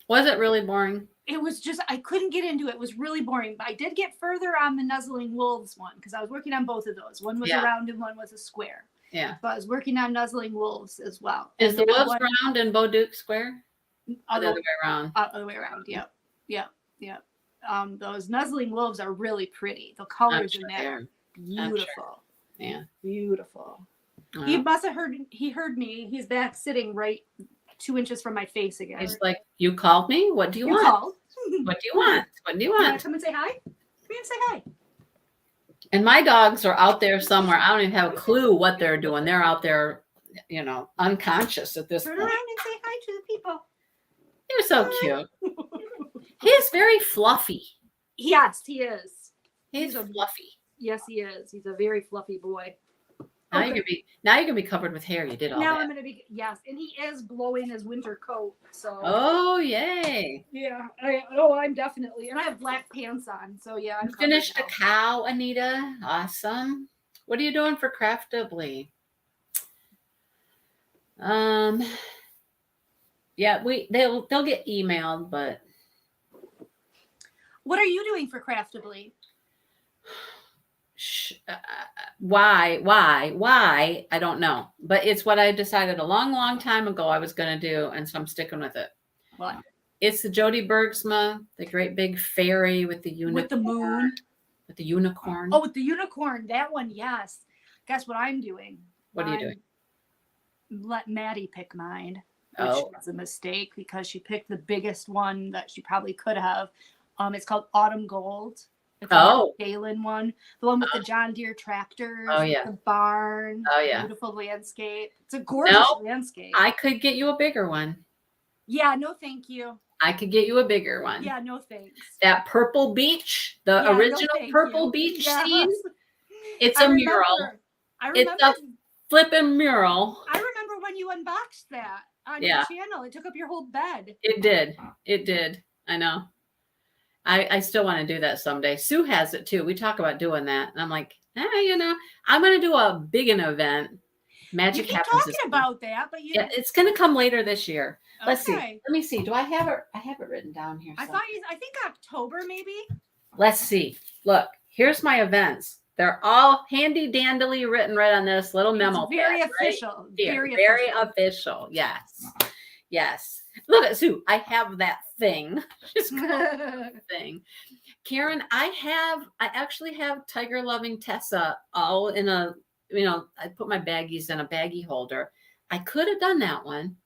Was it really boring? It was just, I couldn't get into it. It was really boring. But I did get further on the Nuzzling Wolves one because I was working on both of those. One was a round and one was a square. Yeah. But I was working on Nuzzling Wolves as well. Is the wolves round and Bo Duke square? Other way around. Other way around. Yep. Those Nuzzling Wolves are really pretty. The colors in there are beautiful. Sure. Yeah. Beautiful. He must have heard. He heard me. He's back sitting right 2 inches from my face again. He's like, "You called me? What do you want? Called. What do you want? What do you want? You want to come and say hi? Come and say hi." And my dogs are out there somewhere. I don't even have a clue what they're doing. They're out there, unconscious at this point. Turn around and say hi to the people. You're so cute. He is very fluffy. Yes, he is. He's fluffy. Yes, he is. He's a very fluffy boy. Now you can be covered with hair. You did all that. Now I'm gonna be and he is blowing his winter coat. So. Oh yay! Yeah, I'm definitely, and I have black pants on. So yeah. You finished a cow, Anita. Awesome. What are you doing for Craftably? Yeah, they'll get emailed, but. What are you doing for Craftably? Why? I don't know. But it's what I decided a long, long time ago I was going to do, and so I'm sticking with it. What? It's the Jody Bergsma, the great big fairy with the unicorn. With the moon? With the unicorn. Oh, with the unicorn. That one, yes. Guess what I'm doing? What are you doing? Let Maddie pick mine, which was a mistake because she picked the biggest one that she probably could have. It's called Autumn Gold. It's a Galen one. The one with the John Deere tractors. Oh, yeah. The barn. Oh, yeah. Beautiful landscape. It's a gorgeous landscape. I could get you a bigger one. Yeah, no thank you. I could get you a bigger one. Yeah, no thanks. That purple beach, the original purple beach scene. It's a mural. I remember. It's a flipping mural. I remember when you unboxed that on your channel. It took up your whole bed. It did. I know. I still want to do that someday. Sue has it too. We talk about doing that. And I'm like, I'm going to do a big event. Magic you keep happens. Talking about that, but it's going to come later this year. Okay. Let's see. Let me see. Do I have it? I have it written down here. I think October maybe. Let's see. Look, here's my events. They're all handy dandily written right on this little memo. Very official. Right? Very official. Yes. Look at Sue. I have that thing. Just thing. Karen, I actually have Tiger Loving Tessa all in a, I put my baggies in a baggie holder. I could have done that one.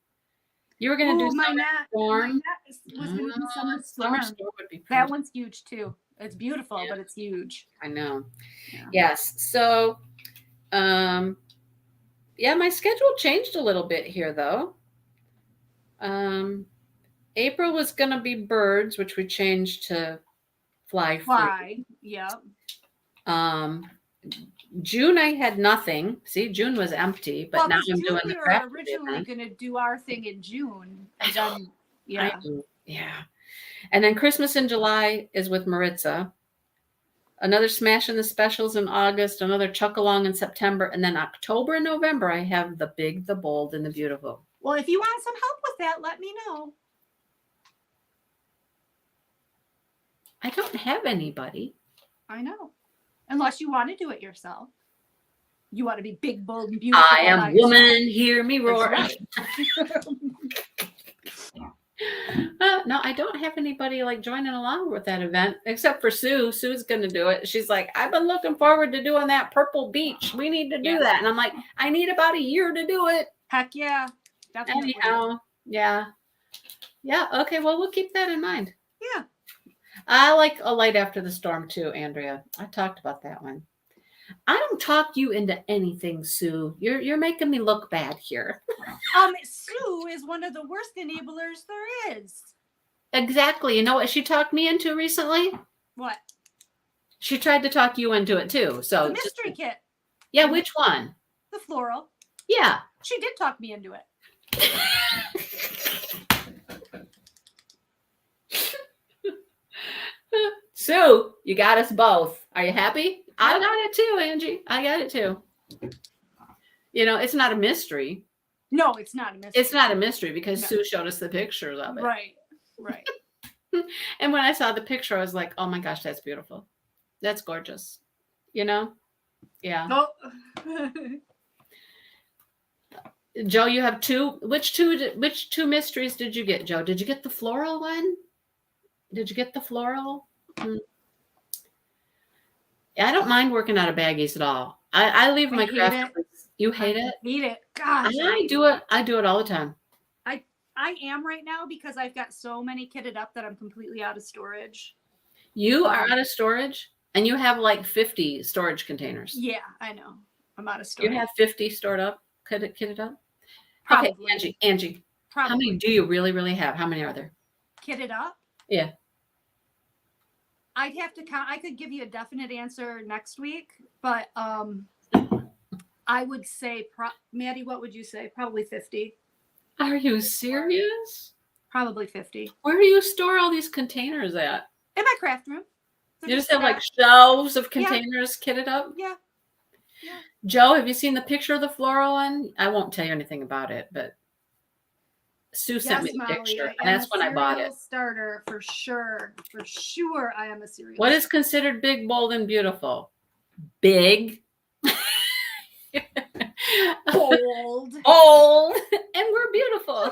You were going to do Summer Storm. Summer Storm would be pretty. That one's huge too. It's beautiful, but it's huge. I know. Yeah. Yes. So, my schedule changed a little bit here though. April was going to be birds, which we changed to fly free. Yeah. June, I had nothing. See, June was empty, but now I'm doing the craft. We were originally going to do our thing in June. And then, yeah. And then Christmas in July is with Maritza. Another Smash in the Specials in August. Another Chuck Along in September. And then October and November, I have the Big, the Bold, and the Beautiful. Well, if you want some help with that, let me know. I don't have anybody. I know. Unless you want to do it yourself. You want to be big, bold, and beautiful. I am woman, hear me roar. Right. No, I don't have anybody like joining along with that event except for Sue. Sue's going to do it. She's like, I've been looking forward to doing that purple beach. We need to do that. And I'm like, I need about a year to do it. Heck yeah. Definitely. Anyhow, yeah. Okay. Well, we'll keep that in mind. Yeah. I like A Light After the Storm too, Andrea. I talked about that one. I don't talk you into anything, Sue. You're making me look bad here. Sue is one of the worst enablers there is. Exactly. You know what she talked me into recently? What? She tried to talk you into it too. So the mystery kit. Yeah, which one? The floral. Yeah. She did talk me into it. Sue, you got us both. Are you happy? I got it too, Angie. I got it too. It's not a mystery. No, it's not a mystery. It's not a mystery because No. Sue showed us the pictures of it. Right. And when I saw the picture, I was like, oh my gosh, that's beautiful. That's gorgeous. You know? Yeah. Oh. Joe, you have two. Which two mysteries did you get, Joe? Did you get the floral one? Did you get the floral? I don't mind working out of baggies at all. I leave my craft. You hate it? I hate it. Gosh. I do it. I do it all the time. I am right now because I've got so many kitted up that I'm completely out of storage. You are out of storage, and you have like 50 storage containers. Yeah, I know. I'm out of storage. You have 50 stored up, kitted up? Probably. Okay, Angie. Probably. How many do you really have? How many are there? Kitted up? Yeah. I'd have to count. I could give you a definite answer next week, but I would say, Maddie, what would you say? Probably 50. Are you serious? Probably 50. Where do you store all these containers at? In my craft room. You just have like shelves of containers kitted up? Yeah. Joe, have you seen the picture of the floral one? I won't tell you anything about it, but Sue sent me the picture, and that's when I bought it. Starter for sure. For sure, I am a cereal. What is considered big, bold, and beautiful? Big. Old, and we're beautiful.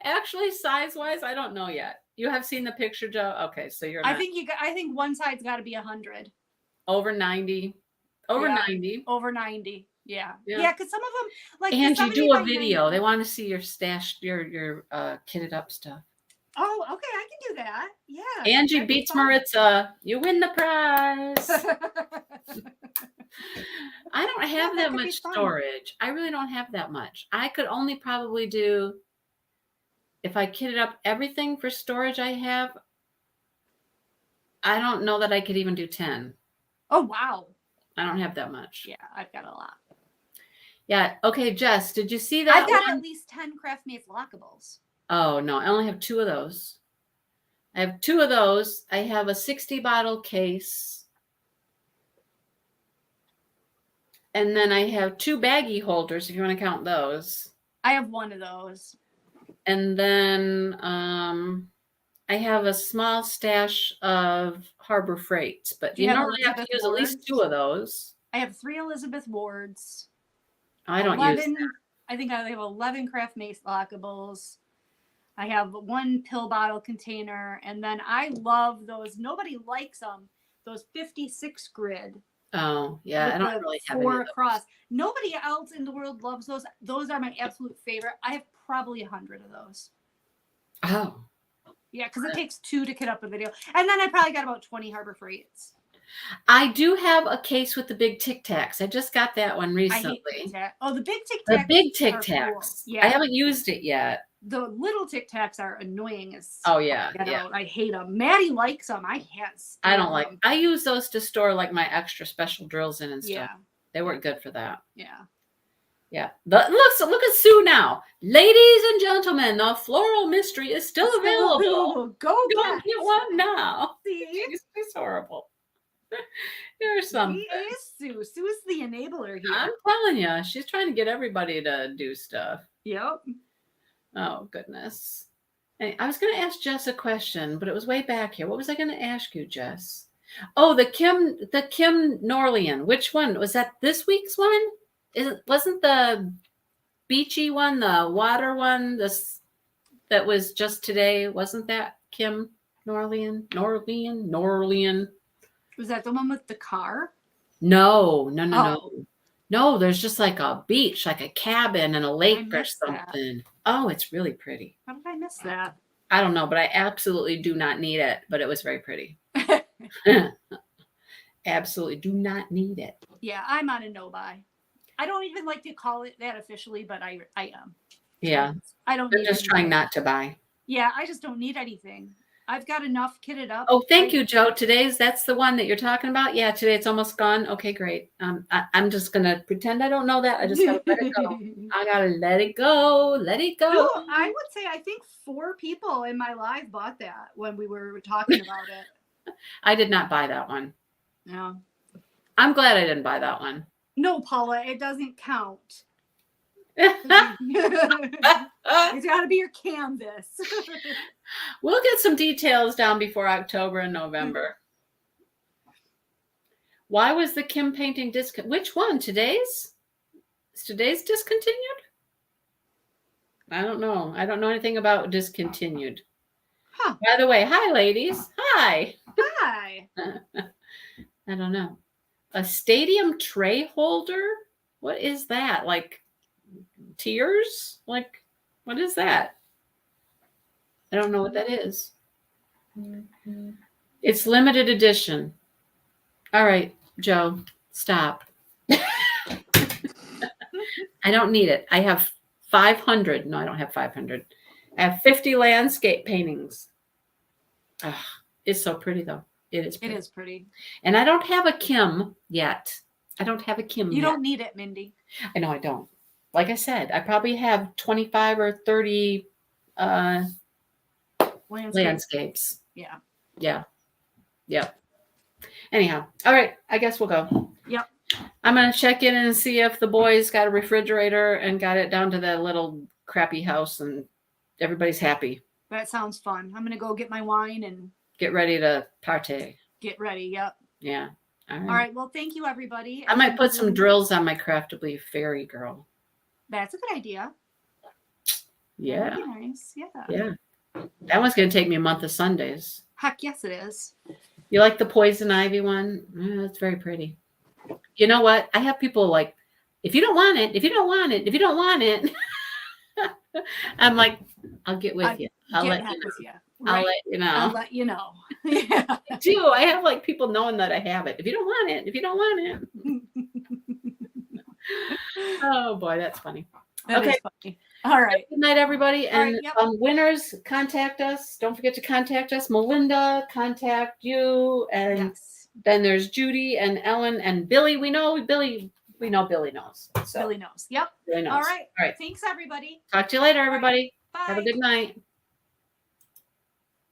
Actually, size-wise, I don't know yet. You have seen the picture, Joe? Okay, so you're. I think one side's got to be 100. Over 90. Over 90. Over 90. Yeah. Because some of them, like Angie, do a video. 90. They want to see your stash, your kitted up stuff. Oh, okay, I can do that. Yeah. Angie beats Maritza. You win the prize. I don't have that much storage. I really don't have that much. I could only probably do, if I kitted up everything for storage I have, I don't know that I could even do 10. Oh, wow. I don't have that much. Yeah, I've got a lot. Yeah. Okay, Jess, did you see that? I've got at least 10 Craftmates lockables. Oh, no. I only have 2 of those. I have 2 of those. I have a 60 bottle case. And then I have 2 baggie holders, if you want to count those. I have 1 of those. And then I have a small stash of Harbor Freights, but you normally have to use at least 2 of those. I have 3 Elizabeth Wards. I don't use that. I think I have 11 Craftmates lockables. I have 1 pill bottle container, and then I love those. Nobody likes them. Those 56 grid. Oh yeah, I don't really have 4 across. Nobody else in the world loves those. Those are my absolute favorite. I have probably 100 of those. Oh. Yeah, because it takes 2 to kit up a video, and then I probably got about 20 Harbor Freights. I do have a case with the big Tic Tacs. I just got that one recently. I hate Tic Tac. Oh, the big Tic Tacs. The big Tic Tacs. Cool. Yeah. I haven't used it yet. The little Tic Tacs are annoying as. Oh yeah, I hate them. Maddie likes them. I can't. I don't like them. I use those to store like my extra special drills in and stuff. Yeah. They work good for that. Yeah. Yeah. But look at Sue now. Ladies and gentlemen, the floral mystery is still available. Go get one now. See? It's horrible. You're something. She is Sue. Sue is the enabler here. I'm telling you, she's trying to get everybody to do stuff. Yep. Oh, goodness. Hey, I was going to ask Jess a question, but it was way back here. What was I going to ask you, Jess? Oh, the Kim Norlian. Which one? Was that this week's one? Wasn't the beachy one, the water one, that was just today? Wasn't that Kim Norlian? Was that the one with the car? No. No, there's just like a beach, like a cabin and a lake or something. That. Oh, it's really pretty. How did I miss that? I don't know, but I absolutely do not need it. But it was very pretty. Absolutely do not need it. Yeah, I'm on a no-buy. I don't even like to call it that officially, but I am. Yeah. I don't. I'm just trying not to buy. Yeah, I just don't need anything. I've got enough kitted up. Oh, thank you, Joe. That's the one that you're talking about. Yeah, today it's almost gone. Okay, great. I'm just gonna pretend I don't know that. I just gotta let it go. I gotta let it go. Let it go. No, I would say I think 4 people in my live bought that when we were talking about it. I did not buy that one. No. I'm glad I didn't buy that one. No, Paula, it doesn't count. It's got to be your canvas. We'll get some details down before October and November. Why was the Kim painting which one? Today's? Is today's discontinued? I don't know. I don't know anything about discontinued. Huh. By the way, hi, ladies. Hi. Hi. I don't know. A stadium tray holder? What is that? Like tears? Like, what is that? I don't know what that is. It's limited edition. All right, Joe, stop. I don't need it. I have 500. No, I don't have 500. I have 50 landscape paintings. Oh, it's so pretty, though. It is pretty. It is pretty. And I don't have a Kim yet. I don't have a Kim You yet. don't need it, Mindy. I know I don't. Like I said, I probably have 25 or 30 landscapes. Yeah. Yeah. Yep. Anyhow, all right. I guess we'll go. Yep. I'm going to check in and see if the boys got a refrigerator and got it down to that little crappy house and everybody's happy. That sounds fun. I'm going to go get my wine and get ready to partay. Get ready. Yep. Yeah. All right. Well, thank you, everybody. I might put some drills on my Craftably Fairy Girl. That's a good idea. Yeah. That'd be nice. Yeah. Yeah. That one's going to take me a month of Sundays. Heck yes, it is. You like the poison ivy one? That's very pretty. You know what? I have people like, if you don't want it, if you don't want it, if you don't want it. I'm like, I'll get with you. I'll let you know. Right. I'll let you know. I'll let you know. Yeah. I do. I have like people knowing that I have it. If you don't want it, if you don't want it. Oh boy, that's funny. That is funny. All right. Good night, everybody. And right, yep. Winners, contact us. Don't forget to contact us. Melinda, contact you. And then there's Judy and Ellen and Billy. We know Billy knows. So Billy knows. Yep. Billy knows. All right. All right. Thanks, everybody. Talk to you later, everybody. Bye. Have a good night.